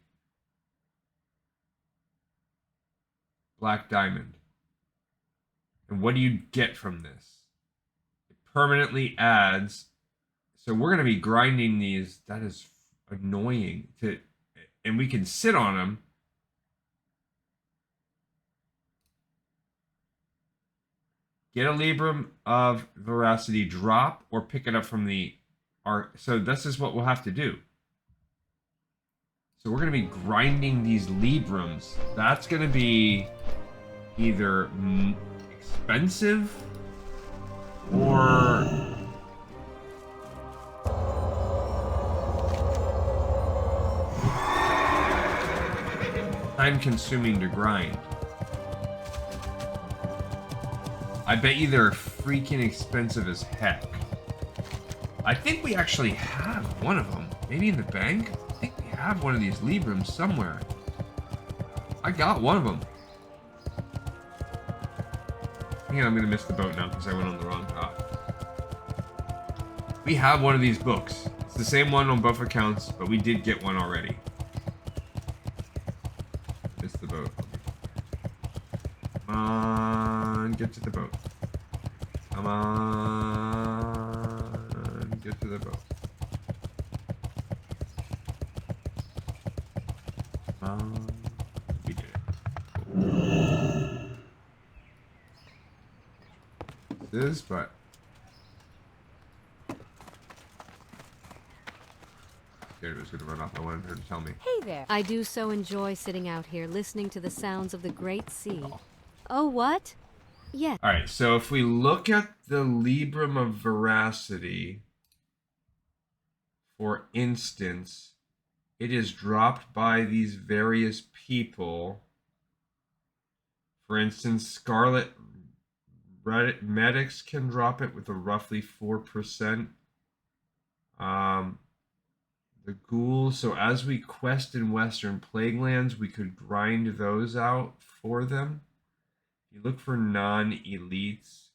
Black Diamond. And what do you get from this? It permanently adds. So we're going to be grinding these. That is annoying. And we can sit on them. Get a Librum of Veracity, drop, or pick it up from the art. So this is what we'll have to do. So we're going to be grinding these Librums. That's going to be either expensive or time-consuming to grind. I bet you they're freaking expensive as heck. I think we actually have one of them. Maybe in the bank? I think we have one of these Librums somewhere. I got one of them. I think I'm going to miss the boat now because I went on the wrong dock. We have one of these books. It's the same one on both accounts, but we did get one already. Missed the boat. Come on, get to the boat. Come on, get to the boat. Come on. We did it. This is, but scared it was going to run off. I wanted her to tell me. Hey there. I do so enjoy sitting out here listening to the sounds of the great sea. Oh, what? Yes. All right, so if we look at the Librum of Veracity, for instance, it is dropped by these various people. For instance, Scarlet Medics can drop it with a roughly 4%. The ghouls, so as we quest in Western Plaguelands, we could grind those out for them. If you look for non-elites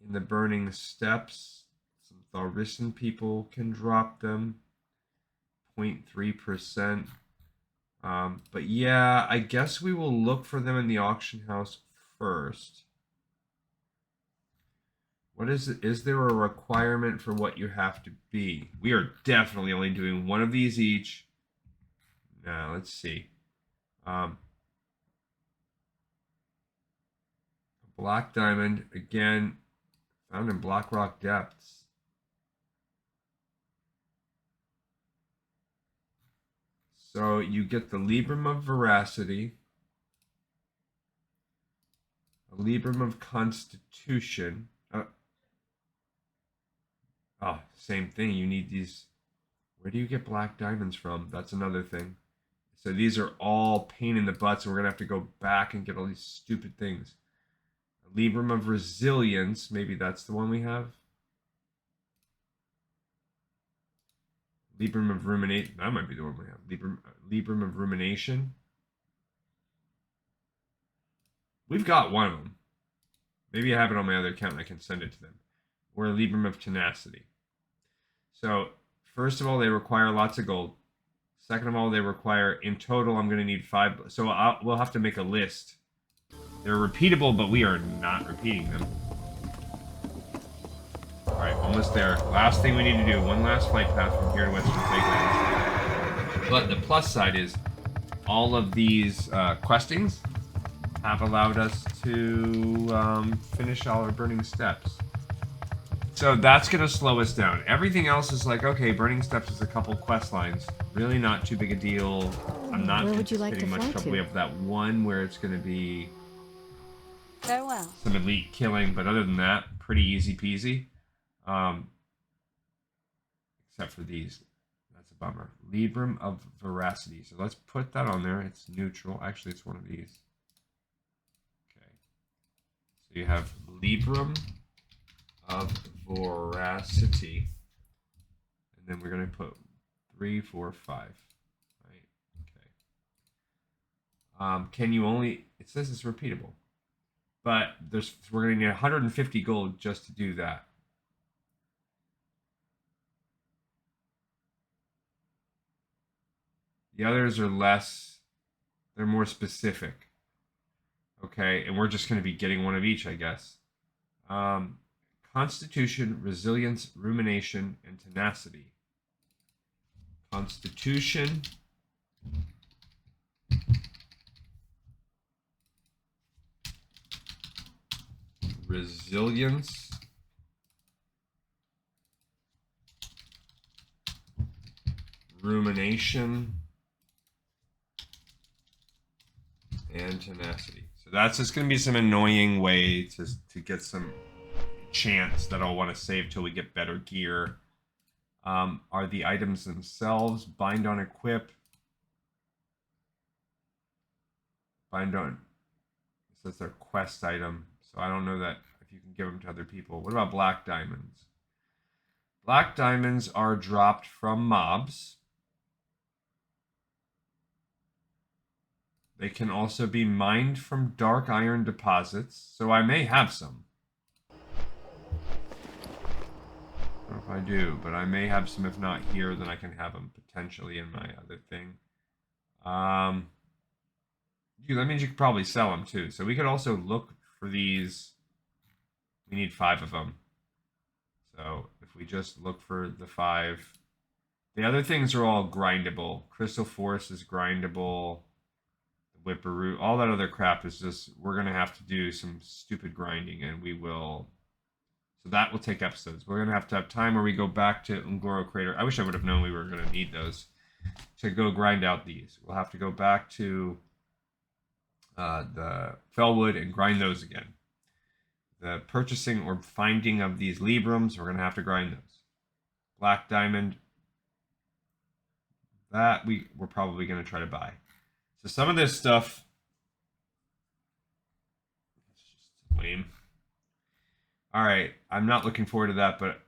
in the Burning Steppes, some Thaurissan people can drop them, 0.3%. But yeah, I guess we will look for them in the auction house first. What is it? Is there a requirement for what you have to be? We are definitely only doing one of these each. Now, let's see. Black Diamond, again, found in Blackrock Depths. So you get the Librum of Veracity, a Librum of Constitution. Oh, same thing. You need these. Where do you get black diamonds from? That's another thing. So these are all pain in the butts, and we're going to have to go back and get all these stupid things. A Librum of Resilience. Maybe that's the one we have. Librum of Rumination. That might be the one we have. Librum of Rumination. We've got one of them. Maybe I have it on my other account and I can send it to them. Or a Librum of Tenacity. So, first of all, they require lots of gold. Second of all, they require, in total, I'm going to need 5. So, we'll have to make a list. They're repeatable, but we are not repeating them. Alright, almost there. Last thing we need to do, one last flight path from here to Western Plaguelands. But the plus side is, all of these questings have allowed us to finish all our Burning Steppes. So that's going to slow us down. Everything else is like, okay, Burning Steppes is a couple quest lines. Really not too big a deal. I'm not anticipating much trouble. We have that one where it's going to be farewell. Some elite killing, but other than that, pretty easy peasy. except for these. That's a bummer. Librum of Veracity. So let's put that on there. It's neutral. Actually, it's one of these. Okay. So you have Librum of Veracity. And then we're going to put 3, 4, 5. Right? Okay. Can you only... It says it's repeatable. But we're going to need 150 gold just to do that. The others are less, they're more specific. Okay, and we're just going to be getting one of each, I guess. Constitution, Resilience, Rumination, and Tenacity. Constitution. Resilience. Rumination. And Tenacity. So that's just going to be some annoying way to get some chance that I'll want to save till we get better gear. Are the items themselves. Bind on Equip. Bind on... It says they're quest item. So I don't know that if you can give them to other people. What about Black Diamonds? Black Diamonds are dropped from mobs. They can also be mined from dark iron deposits, so I may have some. I don't know if I do, but I may have some. If not here, then I can have them potentially in my other thing. That means you could probably sell them too. So we could also look for these. We need 5 of them. So if we just look for the 5. The other things are all grindable. Crystal Force is grindable. Whipperoo, all that other crap is just, we're going to have to do some stupid grinding, and we will. So that will take episodes. We're going to have time where we go back to Un'Goro Crater. I wish I would have known we were going to need those to go grind out these. We'll have to go back to the Fellwood and grind those again. The purchasing or finding of these Librums, we're going to have to grind those. Black Diamond, that we're probably going to try to buy. So some of this stuff, it's just lame. All right, I'm not looking forward to that, but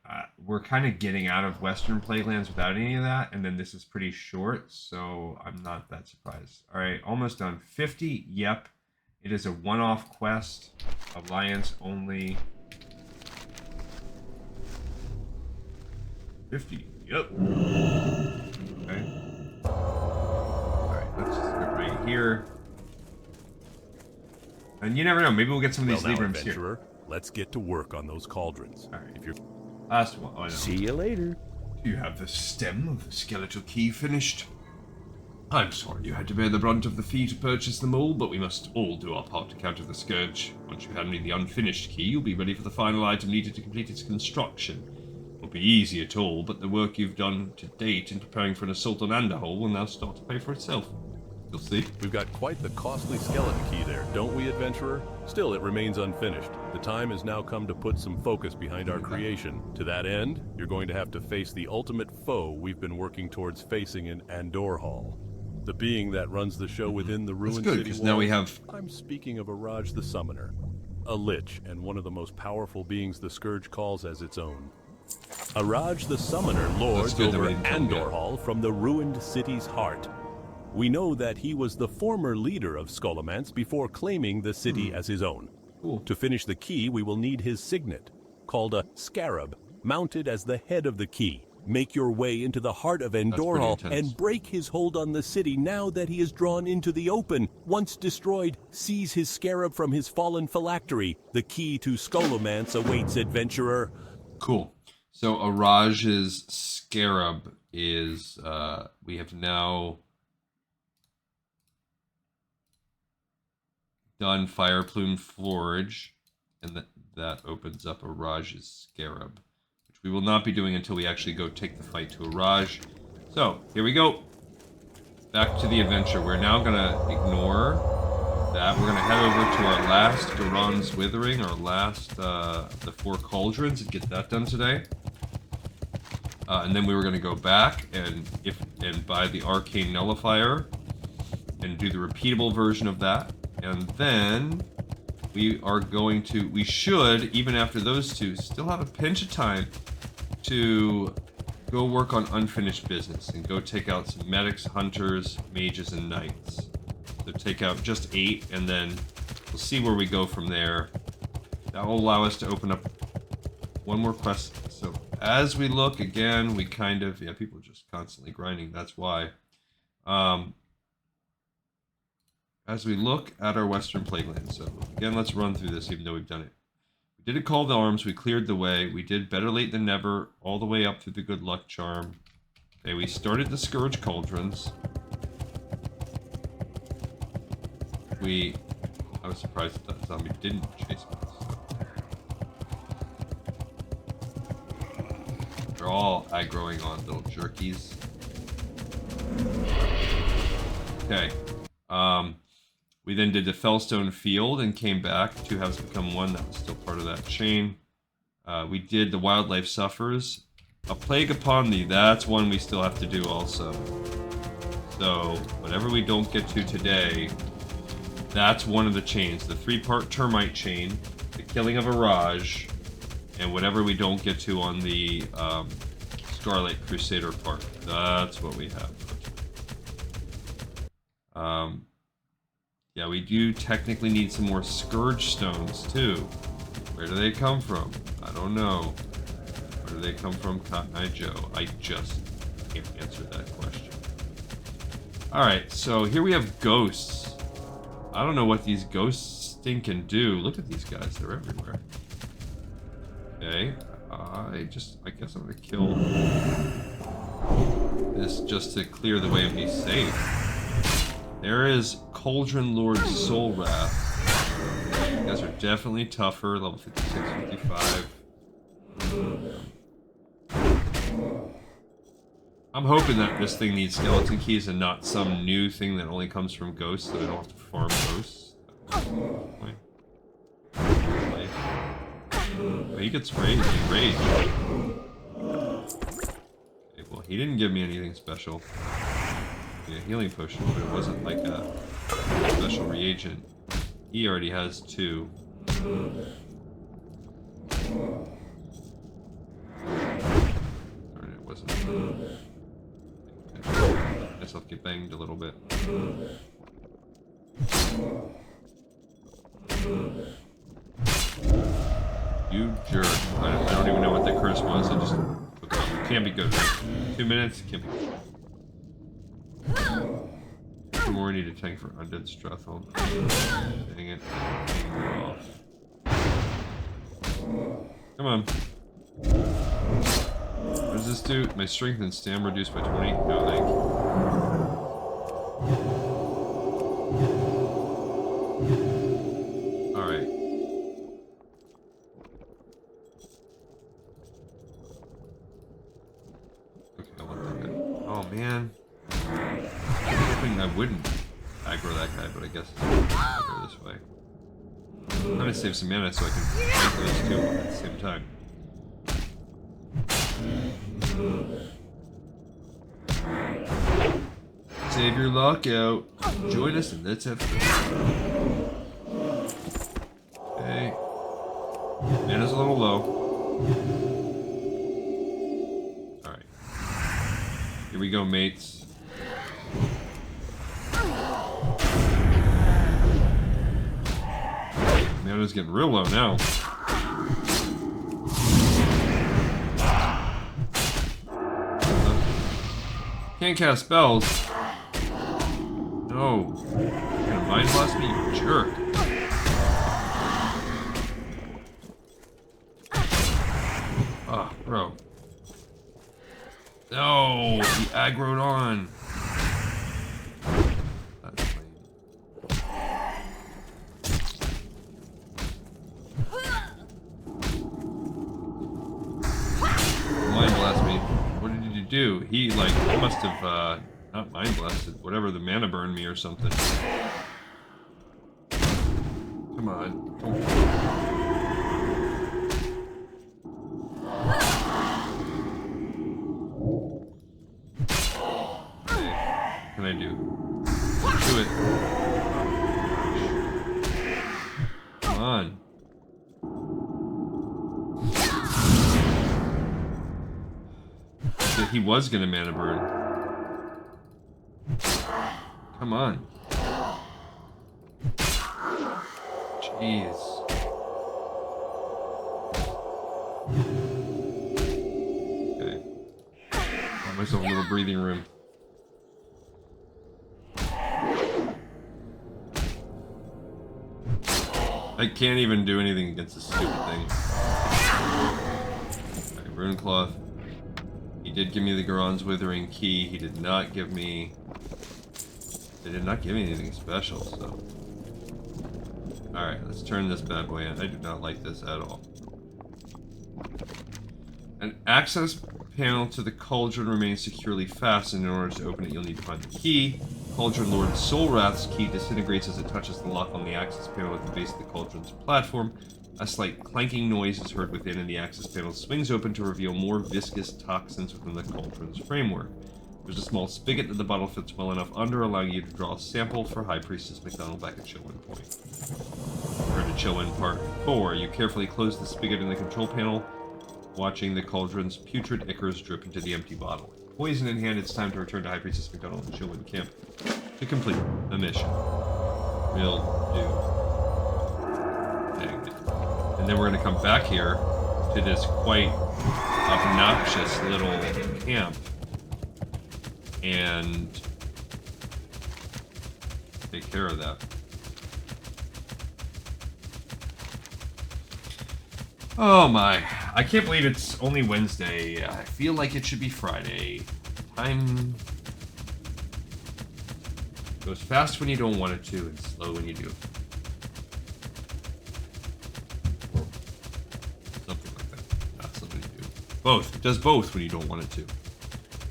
we're kind of getting out of Western Plaguelands without any of that, and then this is pretty short, so I'm not that surprised. All right, almost done. 50, yep. It is a one-off quest, Alliance only. 50, yep. Okay. Let's just go right here. And you never know, maybe we'll get some of these Librums here. Let's get to work on those cauldrons. All right. If you're last one. Oh, I know. See you later. Do you have the stem of the skeletal key finished? I'm sorry you had to bear the brunt of the fee to purchase them all, but we must all do our part to counter the scourge. Once you hand me the unfinished key, you'll be ready for the final item needed to complete its construction. It won't be easy at all, but the work you've done to date in preparing for an assault on Anderhole will now start to pay for itself. You'll see. We've got quite the costly skeleton key there, don't we, adventurer? Still, it remains unfinished. The time has now come to put some focus behind our creation. To that end, you're going to have to face the ultimate foe we've been working towards facing in Anderhole. The being that runs the show within the ruined city walls. Now we have... I'm speaking of Araj the Summoner, a lich and one of the most powerful beings the Scourge calls as its own. Araj the Summoner lords over Anderhole from the ruined city's heart. We know that he was the former leader of Scholomance before claiming the city as his own. Cool. To finish the key, we will need his signet, called a scarab, mounted as the head of the key. Make your way into the heart of Anderhole and break his hold on the city now that he is drawn into the open. Once destroyed, seize his scarab from his fallen phylactery. The key to Scholomance awaits, adventurer. Cool. So Araj's scarab is, we have now done Fire Plume Forge, and that opens up Araj's scarab, which we will not be doing until we actually go take the fight to Araj. So, here we go. Back to the adventure. We're now going to ignore that. We're going to head over to our last Gahrron's Withering, our last the 4 Cauldrons, and get that done today. And then we were going to go back and buy the Arcane Nullifier and do the repeatable version of that. And then we should, even after those two, still have a pinch of time to go work on unfinished business and go take out some medics, hunters, mages, and knights. So take out just 8, and then we'll see where we go from there. That will allow us to open up one more quest. So as we look again, we kind of, people are just constantly grinding. That's why. As we look at our Western Plaguelands, so again, let's run through this, even though we've done it. We did a Call to Arms. We cleared the way. We did Better Late Than Never, all the way up through the Good Luck Charm. Okay, we started the Scourge Cauldrons. I was surprised that that zombie didn't chase me. So. They're all aggroing on little jerkies. Okay. We then did the Fellstone Field and came back. 2 halves become 1. That was still part of that chain. We did the Wildlife Suffers. A Plague Upon Thee. That's one we still have to do also. So, whatever we don't get to today, that's one of the chains. The 3-part Termite chain, the Killing of a Raj, and whatever we don't get to on the Scarlet Crusader part. That's what we have. Yeah, we do technically need some more Scourge Stones, too. Where do they come from? I don't know. Where do they come from, Cotton Eye Joe? I just can't answer that question. Alright, so here we have ghosts. I don't know what these ghosts thing can do. Look at these guys, they're everywhere. Okay, I guess I'm gonna kill this just to clear the way and be safe. There is Cauldron Lord Soul Wrath. You guys are definitely tougher, level 56, 55. I'm hoping that this thing needs skeleton keys and not some new thing that only comes from ghosts, so I don't have to farm ghosts. But he gets raged. Okay, well, he didn't give me anything special. A healing potion, but it wasn't like a special reagent. He already has 2. Darn, it wasn't. I guess I'll get banged a little bit. You jerk. I don't even know what the curse was. I just looked up. Can't be good. 2 minutes? Can't be good. More need a tank for Undead Strathholm. Dang it. Off. Come on. What does this do? My strength and stamina reduced by 20? No, thank you. Alright. Okay, I'll let that go. Oh, man. I wouldn't aggro that guy, but I guess I'll go this way. I'm gonna save some mana so I can fight those 2 at the same time. Save your lockout. Join us and let's have fun. Okay. Mana's a little low. Alright. Here we go, mates. Mana's getting real low now. Can't cast spells. No. You're gonna mind blast me, you jerk. Ah, bro. No, he aggroed on. Do he must have not mind blasted, whatever, the mana burned me or something. Come on, don't. he was gonna mana burn. Come on. Jeez. Okay. Got myself a little breathing room. I can't even do anything against this stupid thing. Alright, Rune Cloth. He did give me the Gahrron's Withering key. He did not give me... They did not give me anything special, so... Alright, let's turn this bad boy in. I do not like this at all. An access panel to the Cauldron remains securely fastened. In order to open it, you'll need to find the key. Cauldron Lord Solrath's key disintegrates as it touches the lock on the access panel at the base of the Cauldron's platform. A slight clanking noise is heard within, and the access panel swings open to reveal more viscous toxins within the Cauldron's framework. There's a small spigot that the bottle fits well enough under, allowing you to draw a sample for High Priestess McDonald back at Chillwind Point. Or to Chillwind Part 4. You carefully close the spigot in the control panel, watching the Cauldron's putrid ichors drip into the empty bottle. Poison in hand, it's time to return to High Priestess McDonald and Chillwind Camp to complete the mission. Will do. Dang it. And then we're going to come back here to this quite obnoxious little camp and take care of that. Oh my. I can't believe it's only Wednesday. I feel like it should be Friday. Time goes fast when you don't want it to, and slow when you do. Something like that. Not something you do. Both. It does both when you don't want it to.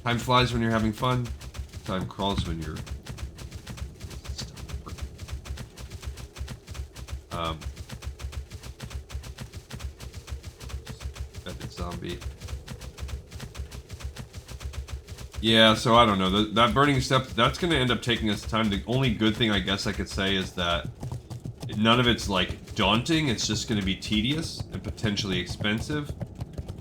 Time flies when you're having fun. Time crawls when you're... Zombie. Yeah, so I don't know. That burning step, that's going to end up taking us time. The only good thing I guess I could say is that none of it's like daunting. It's just going to be tedious and potentially expensive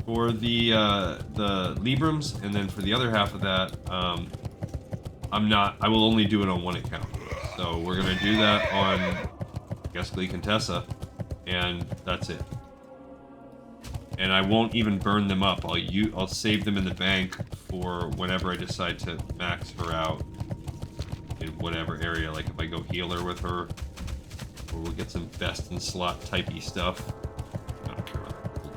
for the Librams, and then for the other half of that, I will only do it on one account. So we're going to do that on, I guess, Glee Contessa, and that's it. And I won't even burn them up. I'll save them in the bank for whenever I decide to max her out in whatever area. Like if I go healer with her, or we'll get some best in slot typey stuff. I don't care about the whole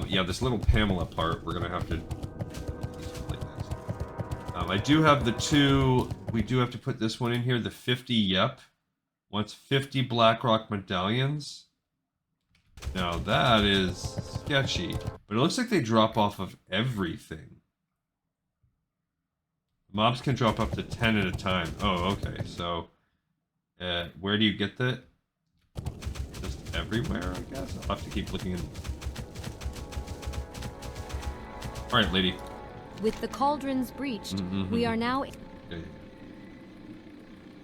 day. Yeah, this little Pamela part, we're gonna have to. I do have the two. We do have to put this one in here. The 50 Yep. Wants 50 Blackrock medallions. Now that is sketchy, but it looks like they drop off of everything. Mobs can drop up to 10 at a time. Oh, okay. So, where do you get that? Just everywhere, I guess. I'll have to keep looking in. All right, lady. With the cauldrons breached, we are now... Okay.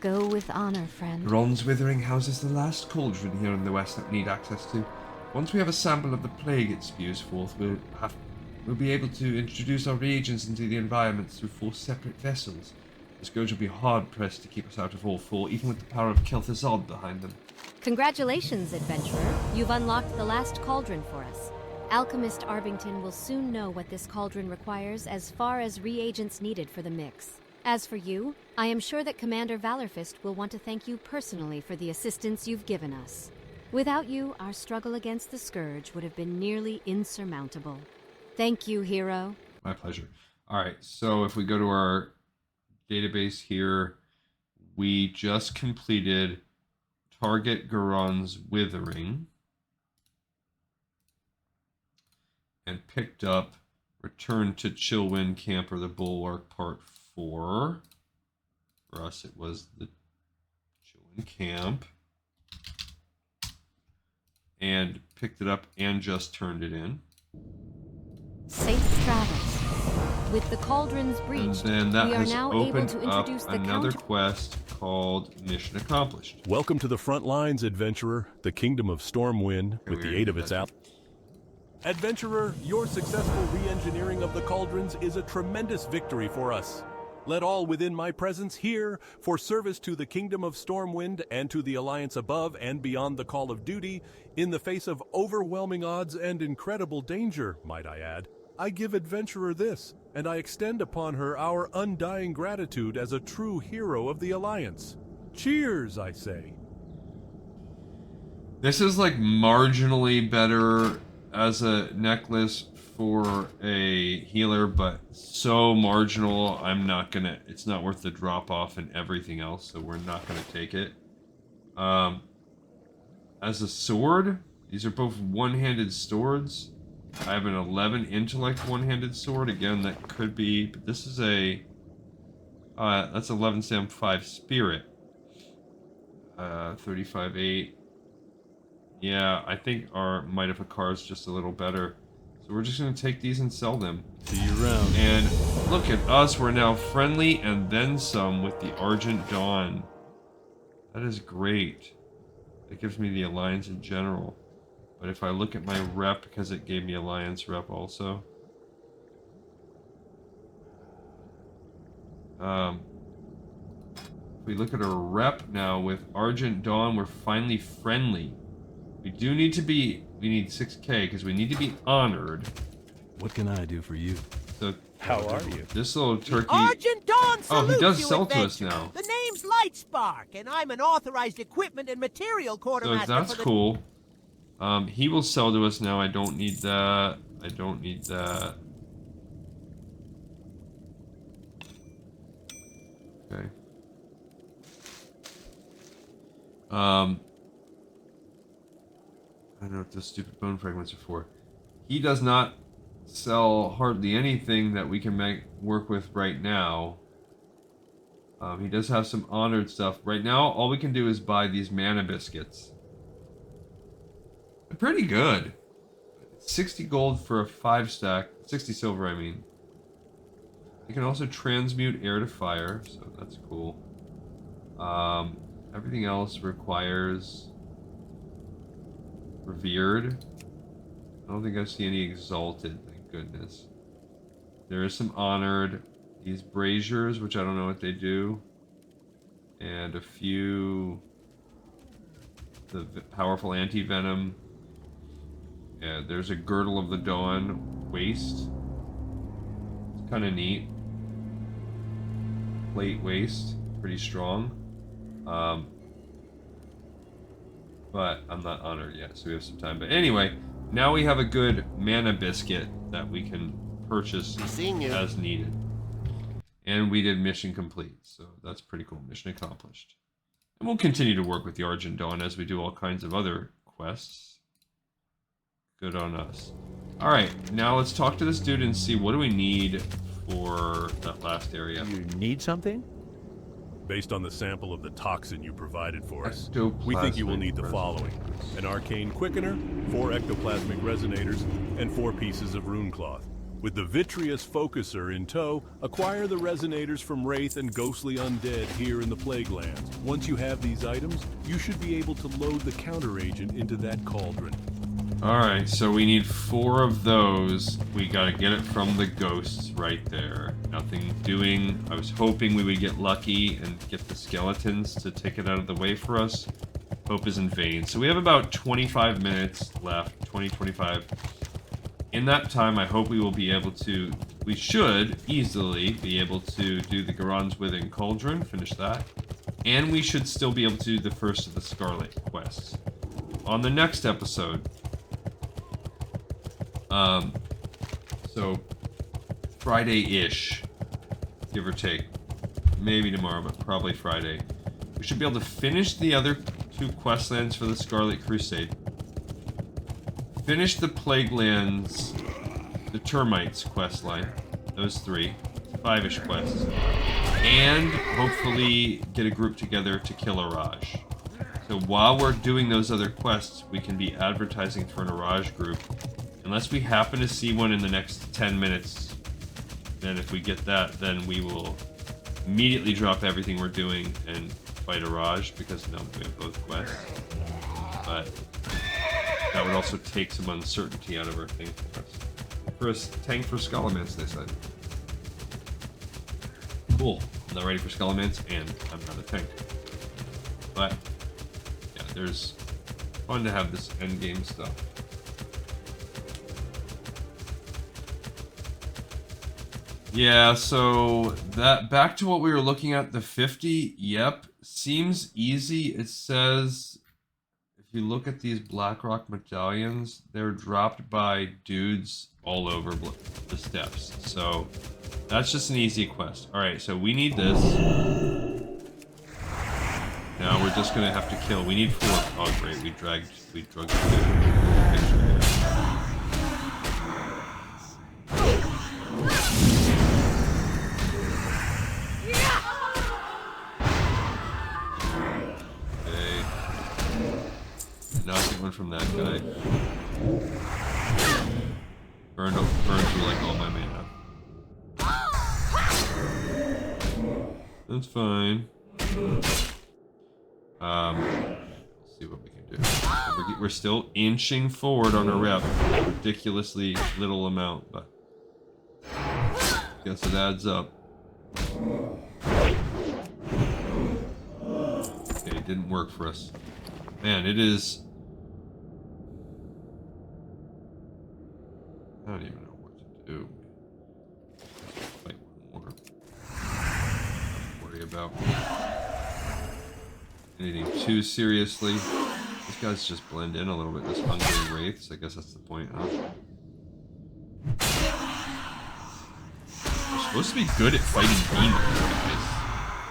Go with honor, friend. Gahrron's Withering houses the last cauldron here in the west that we need access to. Once we have a sample of the plague it spews forth, we'll be able to introduce our reagents into the environment through 4 separate vessels. The Scourge will be hard-pressed to keep us out of all 4, even with the power of Kel'Thuzad behind them. Congratulations, adventurer. You've unlocked the last cauldron for us. Alchemist Arbington will soon know what this cauldron requires as far as reagents needed for the mix. As for you, I am sure that Commander Valorfist will want to thank you personally for the assistance you've given us. Without you, our struggle against the Scourge would have been nearly insurmountable. Thank you, hero. My pleasure. Alright, so if we go to our database here, we just completed Target Gahrron's Withering and picked up Return to Chillwind Camp or the Bulwark Part 4. For us, it was the Chillwind Camp. And picked it up and just turned it in. Safe travels. With the cauldrons breached, and then that we are has now able opened to up introduce the another quest called Mission Accomplished. Welcome to the front lines, adventurer, the kingdom of Stormwind, with the aid of its allies. Adventurer, your successful re-engineering of the cauldrons is a tremendous victory for us. Let all within my presence here, for service to the kingdom of Stormwind and to the alliance above and beyond the call of duty, in the face of overwhelming odds and incredible danger, might I add, I give adventurer this, and I extend upon her our undying gratitude as a true hero of the alliance. Cheers, I say. This is like marginally better as a necklace for a healer, but so marginal, it's not worth the drop off and everything else, so we're not gonna take it. As a sword, these are both one-handed swords. I have an 11 intellect one-handed sword. Again, that could be, but this is that's 11 stam 5 spirit. 35-8. Yeah, I think our Might of Akar is just a little better. So we're just going to take these and sell them. See you around. And look at us, we're now friendly and then some with the Argent Dawn. That is great. It gives me the alliance in general. But if I look at my rep, because it gave me alliance rep also. If we look at our rep now with Argent Dawn, we're finally friendly. We do need to be, we need 6k because we need to be honored. What can I do for you? So, how are you? This little turkey. Argent Dawn salutes he does you, sell to us adventurer. now. The name's Lightspark, and I'm an authorized equipment and material So quartermaster. that's cool. He will sell to us now. I don't need that. I don't need that. Okay. I don't know what those stupid bone fragments are for. He does not sell hardly anything that we can work with right now. He does have some honored stuff. Right now, all we can do is buy these mana biscuits. They're pretty good. 60 gold for a 5 stack. 60 silver, I mean. You can also transmute air to fire, so that's cool. Everything else requires revered. I don't think I see any exalted, thank goodness. There is some honored. These braziers, which I don't know what they do. And a few... the powerful anti-venom. Yeah, there's a Girdle of the Dawn waist. It's kind of neat. Plate waist, pretty strong. But I'm not honored yet, so we have some time. But anyway, now we have a good mana biscuit that we can purchase as needed. And we did mission complete, so that's pretty cool. Mission accomplished. And we'll continue to work with the Argent Dawn as we do all kinds of other quests. Good on us. Alright, now let's talk to this dude and see what do we need for that last area. You need something? Based on the sample of the toxin you provided for us, Ectoplasmic we think you will need the following. An arcane quickener, 4 ectoplasmic resonators, and 4 pieces of rune cloth. With the vitreous focuser in tow, acquire the resonators from wraith and ghostly undead here in the Plaguelands. Once you have these items, you should be able to load the counter agent into that cauldron. Alright, so we need 4 of those. We gotta get it from the ghosts right there. Nothing doing. I was hoping we would get lucky and get the skeletons to take it out of the way for us. Hope is in vain. So we have about 25 minutes left. 25. In that time, I hope we will be able to... we should easily be able to do the Gahrron's Withering Cauldron. Finish that. And we should still be able to do the first of the Scarlet quests. On the next episode... so Friday-ish, give or take. Maybe tomorrow, but probably Friday. We should be able to finish the other 2 questlands for the Scarlet Crusade. Finish the Plaguelands, the Termites questline. Those 3. 5-ish quests. And hopefully get a group together to kill Araj. So while we're doing those other quests, we can be advertising for an Araj group. Unless we happen to see one in the next 10 minutes, then if we get that, then we will immediately drop everything we're doing and fight a Raj, because now we have both quests. But that would also take some uncertainty out of our thing for us. For a tank for Skullomance, they said. Cool. I'm not ready for Skullomance, and I'm not a tank. But, yeah, there's fun to have this endgame stuff. Yeah, so that back to what we were looking at, the 50, yep, seems easy. It says, if you look at these Blackrock medallions, they're dropped by dudes all over the steps. So that's just an easy quest. Alright, so we need this. Now we're just gonna have to kill. We need 4. Oh great, we drugged the dude. One from that guy. Burned through like all my mana. That's fine. Let's see what we can do. We're still inching forward on a rep. Ridiculously little amount, but guess it adds up. Okay, it didn't work for us. Man, it is. I don't even know what to do. Fight one more. Don't worry about anything too seriously. These guys just blend in a little bit. This hungry wraiths. I guess that's the point, huh? We're supposed to be good at fighting demons, guys.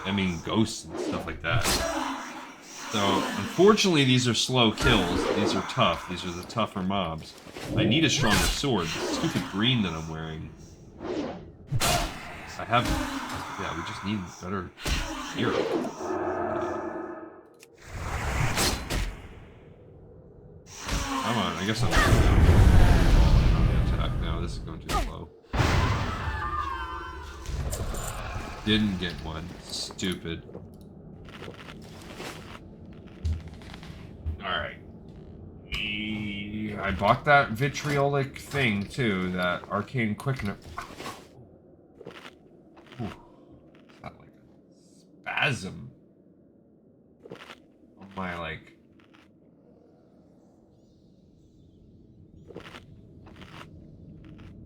I mean, ghosts and stuff like that. So, unfortunately, these are slow kills. These are tough. These are the tougher mobs. I need a stronger sword. This stupid green that I'm wearing. I have... Yeah, we just need better gear. Come on, I guess I'm attack now. This is going too slow. Didn't get one. Stupid. Alright. I bought that vitriolic thing too, that arcane quickener. Ooh. Is that like a spasm on my like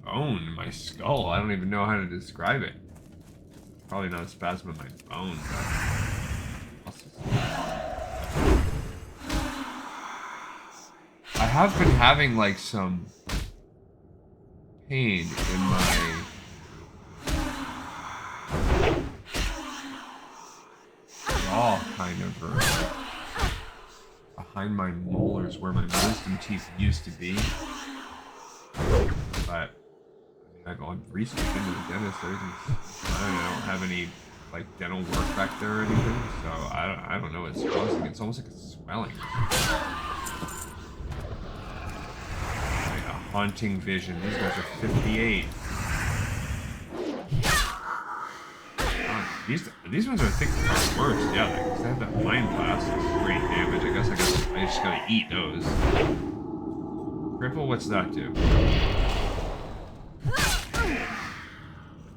bone in my skull? I don't even know how to describe it. Probably not a spasm in my bone, but I have been having like some pain in my jaw, kind of, or behind my molars where my wisdom teeth used to be. But I've recently been to the dentist. I don't have any like dental work back there or anything, so I don't know what's causing it. It's almost like a swelling. Haunting vision. These guys are 58. These ones I think are worse. Yeah, because they have that mind blast. Great damage. I guess I just gotta eat those. Cripple, what's that do?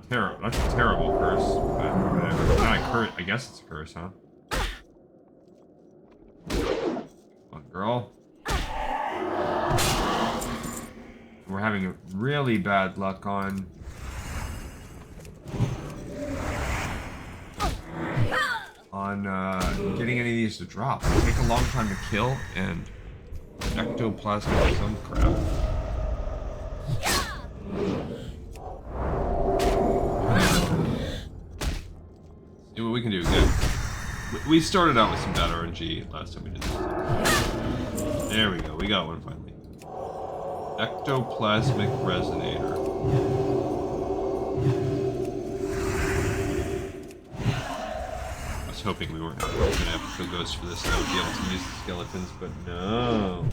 That's a terrible curse. But whatever. Not a curse. I guess it's a curse, huh? Come on, girl. We're having really bad luck on getting any of these to drop. They take a long time to kill, and ectoplasm or some crap. See what we can do. Good. We started out with some bad RNG last time we did this. There we go. We got one finally. Ectoplasmic resonator. I was hoping we weren't gonna have to kill ghosts for this, so I would be able to use the skeletons, but no.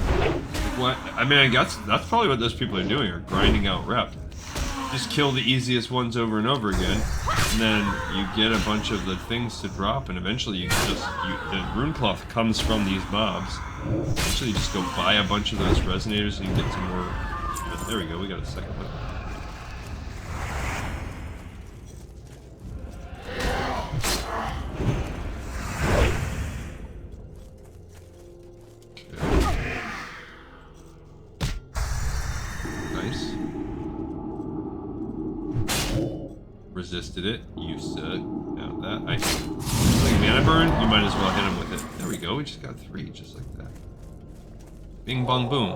Like what? I mean, I guess that's probably what those people are doing, are grinding out rep. just kill the easiest ones over and over again, and then you get a bunch of the things to drop, and eventually you can the rune cloth comes from these mobs. Eventually you just go buy a bunch of those resonators and you get some more. But there we go, we got a second one. Resisted it. You suck. Now that I like mana burn, you might as well hit him with it. There we go. We just got 3, just like that. Bing bong boom.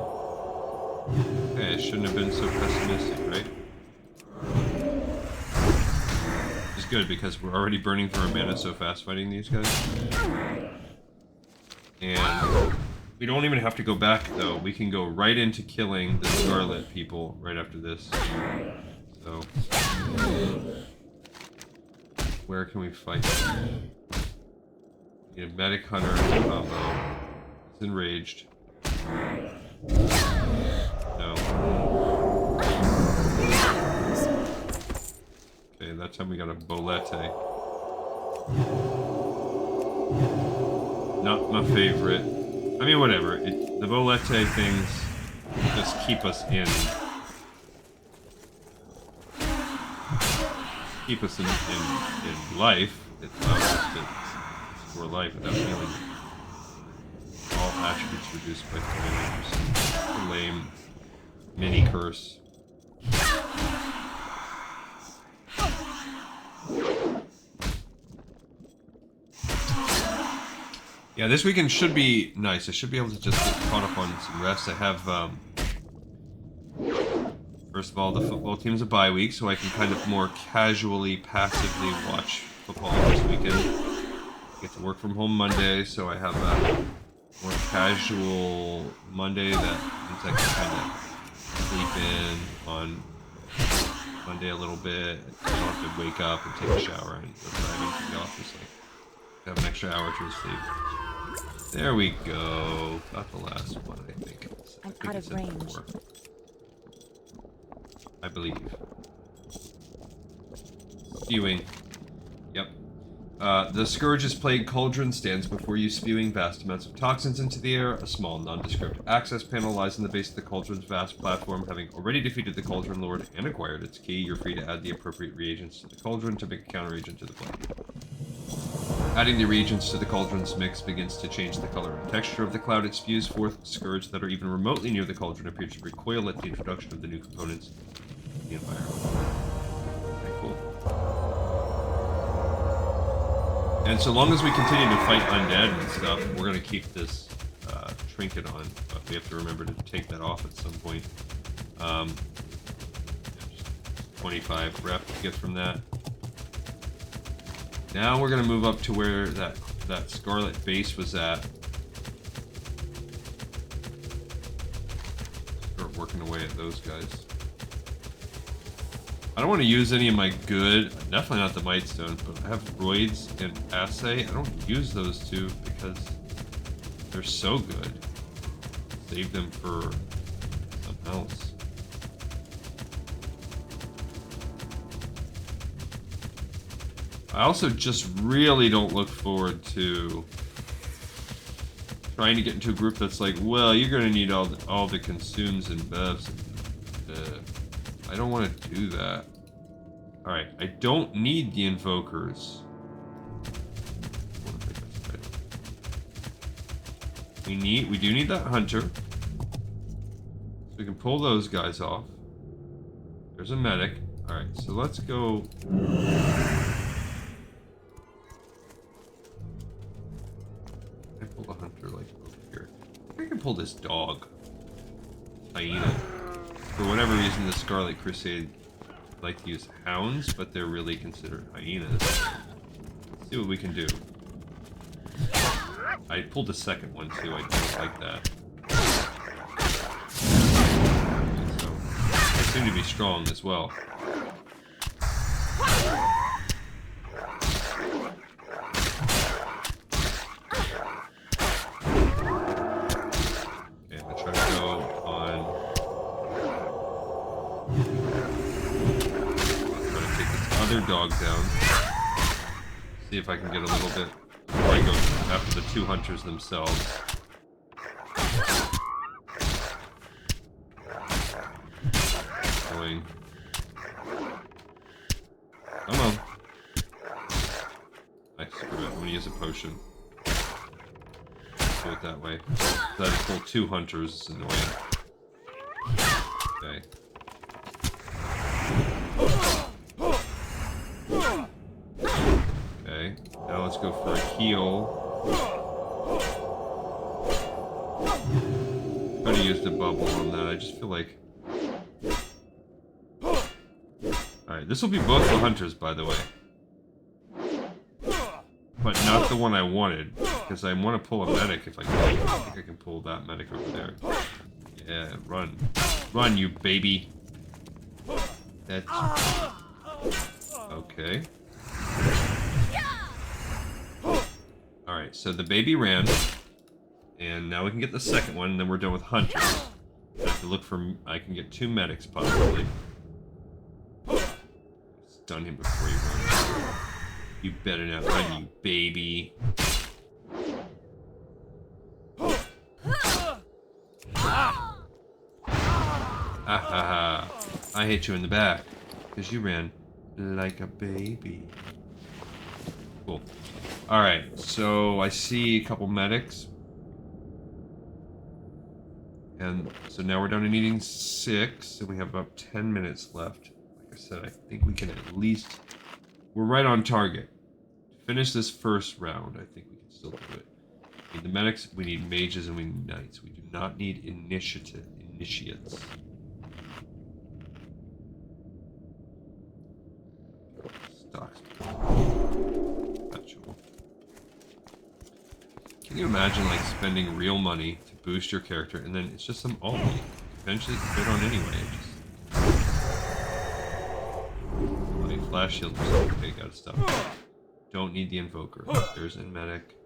Okay, I shouldn't have been so pessimistic, right? Which is good because we're already burning through our mana so fast fighting these guys. And we don't even have to go back though. We can go right into killing the Scarlet people right after this. So. Where can we fight? We need a medic hunter combo. It's enraged. No. Okay, that time we got a bolete. Not my favorite. I mean, whatever. The bolete things just keep us in. Keep us in life. It allows us to score life without feeling all attributes reduced by 29%. A lame mini curse. Yeah, this weekend should be nice. I should be able to just get caught up on some rest. I have first of all, the football team's a bye week, so I can kind of more casually, passively watch football this weekend. I get to work from home Monday, so I have a more casual Monday that means I can kind of sleep in on Monday a little bit. I don't have to wake up and take a shower and go drive into the office. Like, have an extra hour to sleep. There we go. Got the last one, I think. I'm out of range. I believe. Spewing. Yep. The Scourge's Plague Cauldron stands before you, spewing vast amounts of toxins into the air. A small, nondescript access panel lies in the base of the Cauldron's vast platform. Having already defeated the Cauldron Lord and acquired its key, you're free to add the appropriate reagents to the Cauldron to make a counter-agent to the plague. Adding the reagents to the Cauldron's mix begins to change the color and texture of the cloud it spews forth. Scourge that are even remotely near the Cauldron appear to recoil at the introduction of the new components in the environment. Okay, cool. And so long as we continue to fight undead and stuff, we're going to keep this trinket on, but we have to remember to take that off at some point. 25 rep to get from that. Now we're going to move up to where that Scarlet base was at. Start working away at those guys. I don't want to use any of my good, definitely not the Might Stone, but I have Roids and Assay. I don't use those two because they're so good. Save them for something else. I also just really don't look forward to trying to get into a group that's like, well, you're going to need all the consumes and bevs. I don't want to do that. Alright, I don't need the invokers. We do need that hunter. So we can pull those guys off. There's a medic. Alright, so let's go. I pull the hunter like over here. I can pull this dog. Hyena. For whatever reason, the Scarlet Crusade like to use hounds, but they're really considered hyenas. Let's see what we can do. I pulled the second one too, I don't like that. Okay, so, they seem to be strong as well. Okay, I'm gonna try to go on dog down. See if I can get a little bit before I go after the 2 hunters themselves. Going. Come on. Screw it. I'm gonna use a potion. Do it that way. So I pull 2 hunters. It's annoying. Okay. Okay. Now let's go for a heal. I'm gonna use the bubble on that. I just feel like. Alright, this will be both the hunters, by the way. But not the one I wanted, because I want to pull a medic if I can. I think I can pull that medic over there. Yeah, run. Run, you baby. That's... Okay. Alright, so the baby ran. And now we can get the second one, and then we're done with hunters. I have to look for... I can get 2 medics, possibly. Stun him before he runs. You better not run, you baby. I hit you in the back because you ran like a baby. Cool. Alright, so I see a couple medics. And so now we're down to needing 6, and we have about 10 minutes left. Like I said, I think we can at least... We're right on target. To finish this first round, I think we can still do it. We need the medics, we need mages, and we need knights. We do not need initiates. Stocks. Perpetual. Can you imagine like spending real money to boost your character, and then it's just some alt you eventually fit on anyway? Flash shield or something. Okay, gotta stop. Don't need the invoker. There's a medic.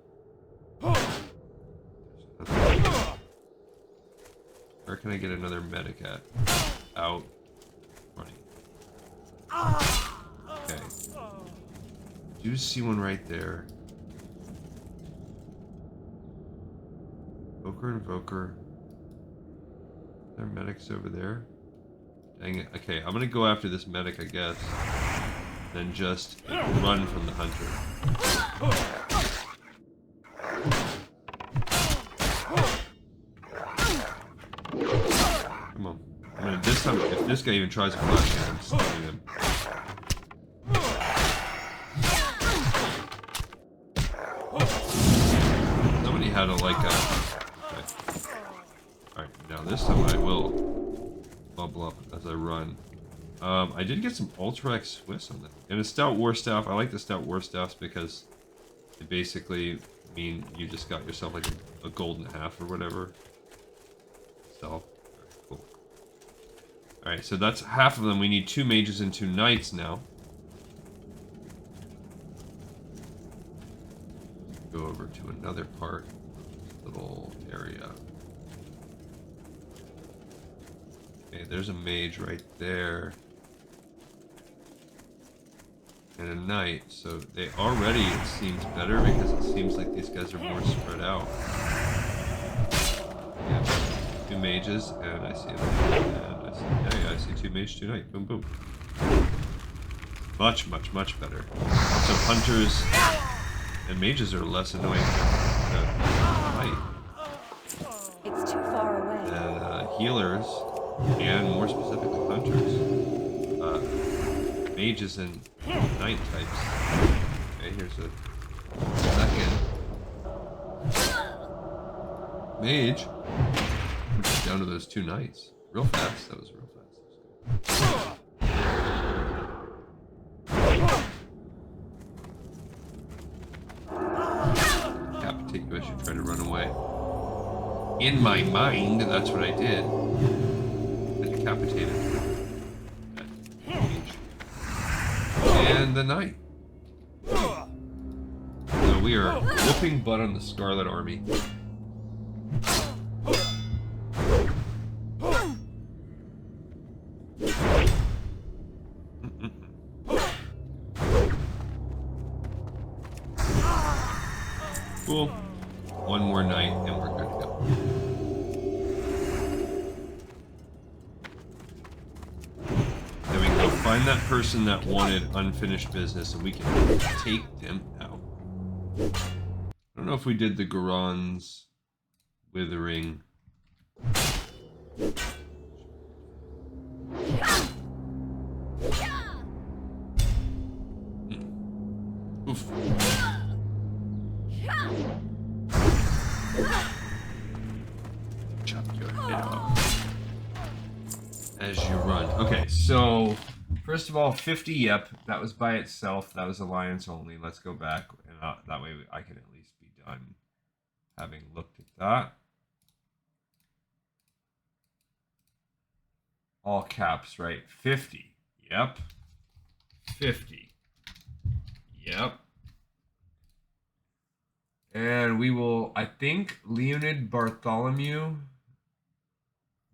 Where can I get another medic at? Out. Running. Okay. Do see one right there. Invoker. There are medics over there. Dang it. Okay, I'm gonna go after this medic, I guess. Then just run from the hunter. Come on. I mean, this time, if this guy even tries to flash him, I'm stunning him. Somebody had a like a... Okay. Alright, now this time I will bubble up as I run. I did get some Ultra Swiss on that. And a Stout War Staff. I like the Stout War Staffs because they basically mean you just got yourself like a golden half or whatever. So, alright, cool. Alright, so that's half of them. We need 2 mages and 2 knights now. Go over to another part. Little area. Okay, there's a mage right there. And a knight, so they already, it seems better because it seems like these guys are more spread out. Yeah, 2 mages, and I see another, and I see, yeah, I see 2 mage, 2 knight, boom, boom. Much, much, much better. So hunters and mages are less annoying to fight. It's too far away. And healers, and more specifically hunters. Mages and knight types. Okay, here's a second mage. We're just down to those 2 knights. Real fast. That was real fast. Decapitate you as you try to run away. In my mind, that's what I did. I decapitated that mage. And the knight. So we are whooping butt on the Scarlet Army. Cool. One more night and we're good to go. There we go. Find that person that wanted unfinished business and we can take them out. I don't know if we did the Gahrron's Withering. Oof. Chop your head off as you run. Okay, so first of all, 50. Yep, that was by itself. That was alliance only. Let's go back, and that way I can at least be done having looked at that. All caps, right? 50. Yep. 50. Yep. And we will, I think Leonid Bartholomew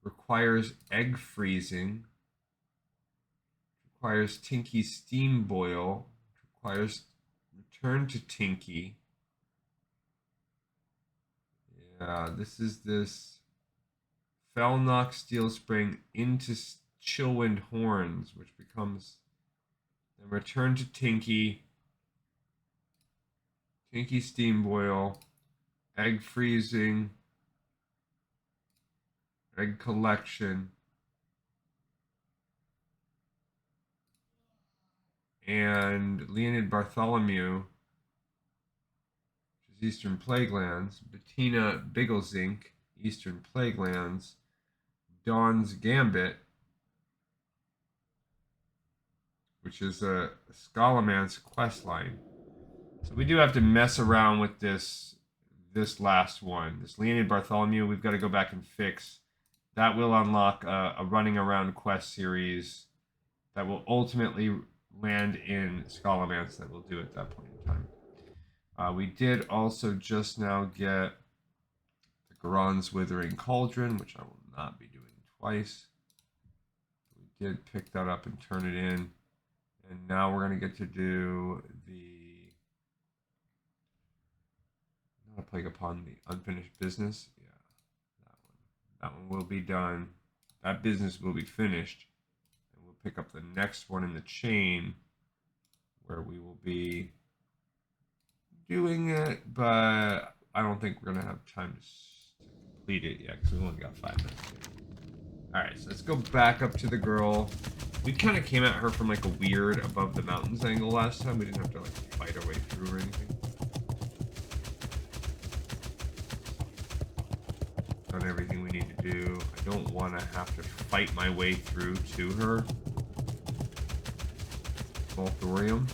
requires egg freezing. Requires Tinky steam boil. Requires return to Tinky. Yeah, this is this. Felnock Steel Spring into Chillwind Horns, which becomes then return to Tinky. Tinky steam boil, egg freezing, egg collection, and Leonid Bartholomew, which is Eastern Plaguelands, Bettina Bigglesink, Eastern Plaguelands, Dawn's Gambit, which is a Scalaman's questline. So we do have to mess around with this last one. This Leonid Bartholomew, we've got to go back and fix. That will unlock a running around quest series that will ultimately land in Scalaman's that we'll do at that point in time. We did also just now get the Gahrron's Withering Cauldron, which I will not be doing twice. We did pick that up and turn it in. And now we're going to get to do the... Not a plague upon the unfinished business. Yeah, that one. That one will be done. That business will be finished. And we'll pick up the next one in the chain where we will be doing it, but I don't think we're going to have time to complete it yet because we only got 5 minutes. Alright, so let's go back up to the girl. We kind of came at her from like a weird above the mountains angle last time. We didn't have to like fight our way through or anything. Done everything we need to do. I don't want to have to fight my way through to her. Small thorium.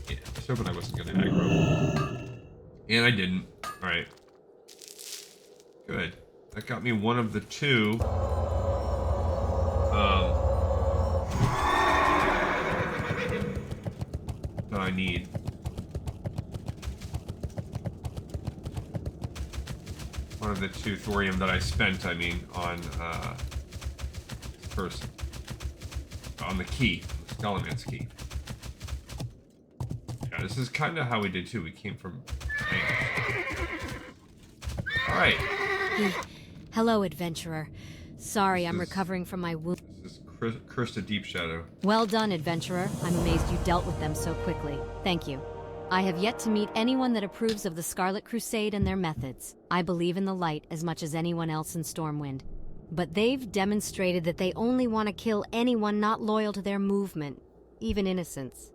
Yeah, I was hoping I wasn't going to aggro. And I didn't. Alright. Good. That got me one of the 2. That I need. One of the 2 thorium that I spent, I mean, on person. On the key. The Scalaman's key. Yeah, this is kind of how we did too. We came from... Alright. Hello, adventurer. Sorry, I'm recovering from my wound. This is Cursed Deep Shadow. Well done, adventurer. I'm amazed you dealt with them so quickly. Thank you. I have yet to meet anyone that approves of the Scarlet Crusade and their methods. I believe in the light as much as anyone else in Stormwind. But they've demonstrated that they only want to kill anyone not loyal to their movement, even innocents.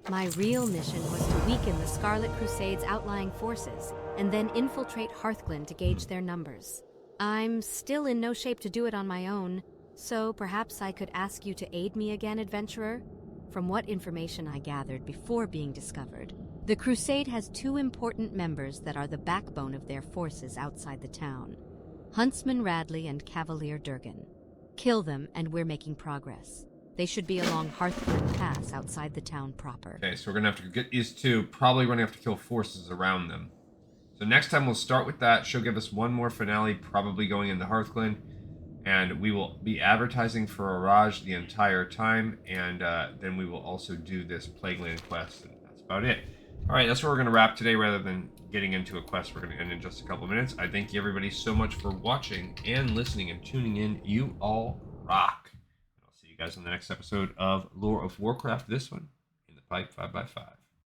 My real mission was to weaken the Scarlet Crusade's outlying forces, and then infiltrate Hearthglen to gauge their numbers. I'm still in no shape to do it on my own, so perhaps I could ask you to aid me again, adventurer? From what information I gathered before being discovered, the Crusade has 2 important members that are the backbone of their forces outside the town. Huntsman Radley and Cavalier Durgan. Kill them and we're making progress. They should be along Hearthglen Pass outside the town proper. Okay, so we're gonna have to get these 2. Probably gonna have to kill forces around them. So next time we'll start with that. She'll give us one more finale, probably going into Hearthglen. And we will be advertising for Araj the entire time. And then we will also do this Plagueland quest. And that's about it. All right, that's where we're going to wrap today rather than getting into a quest we're going to end in just a couple minutes. I thank you everybody so much for watching and listening and tuning in. You all rock. I'll see you guys on the next episode of Lore of Warcraft. This one in the pipe 5x5.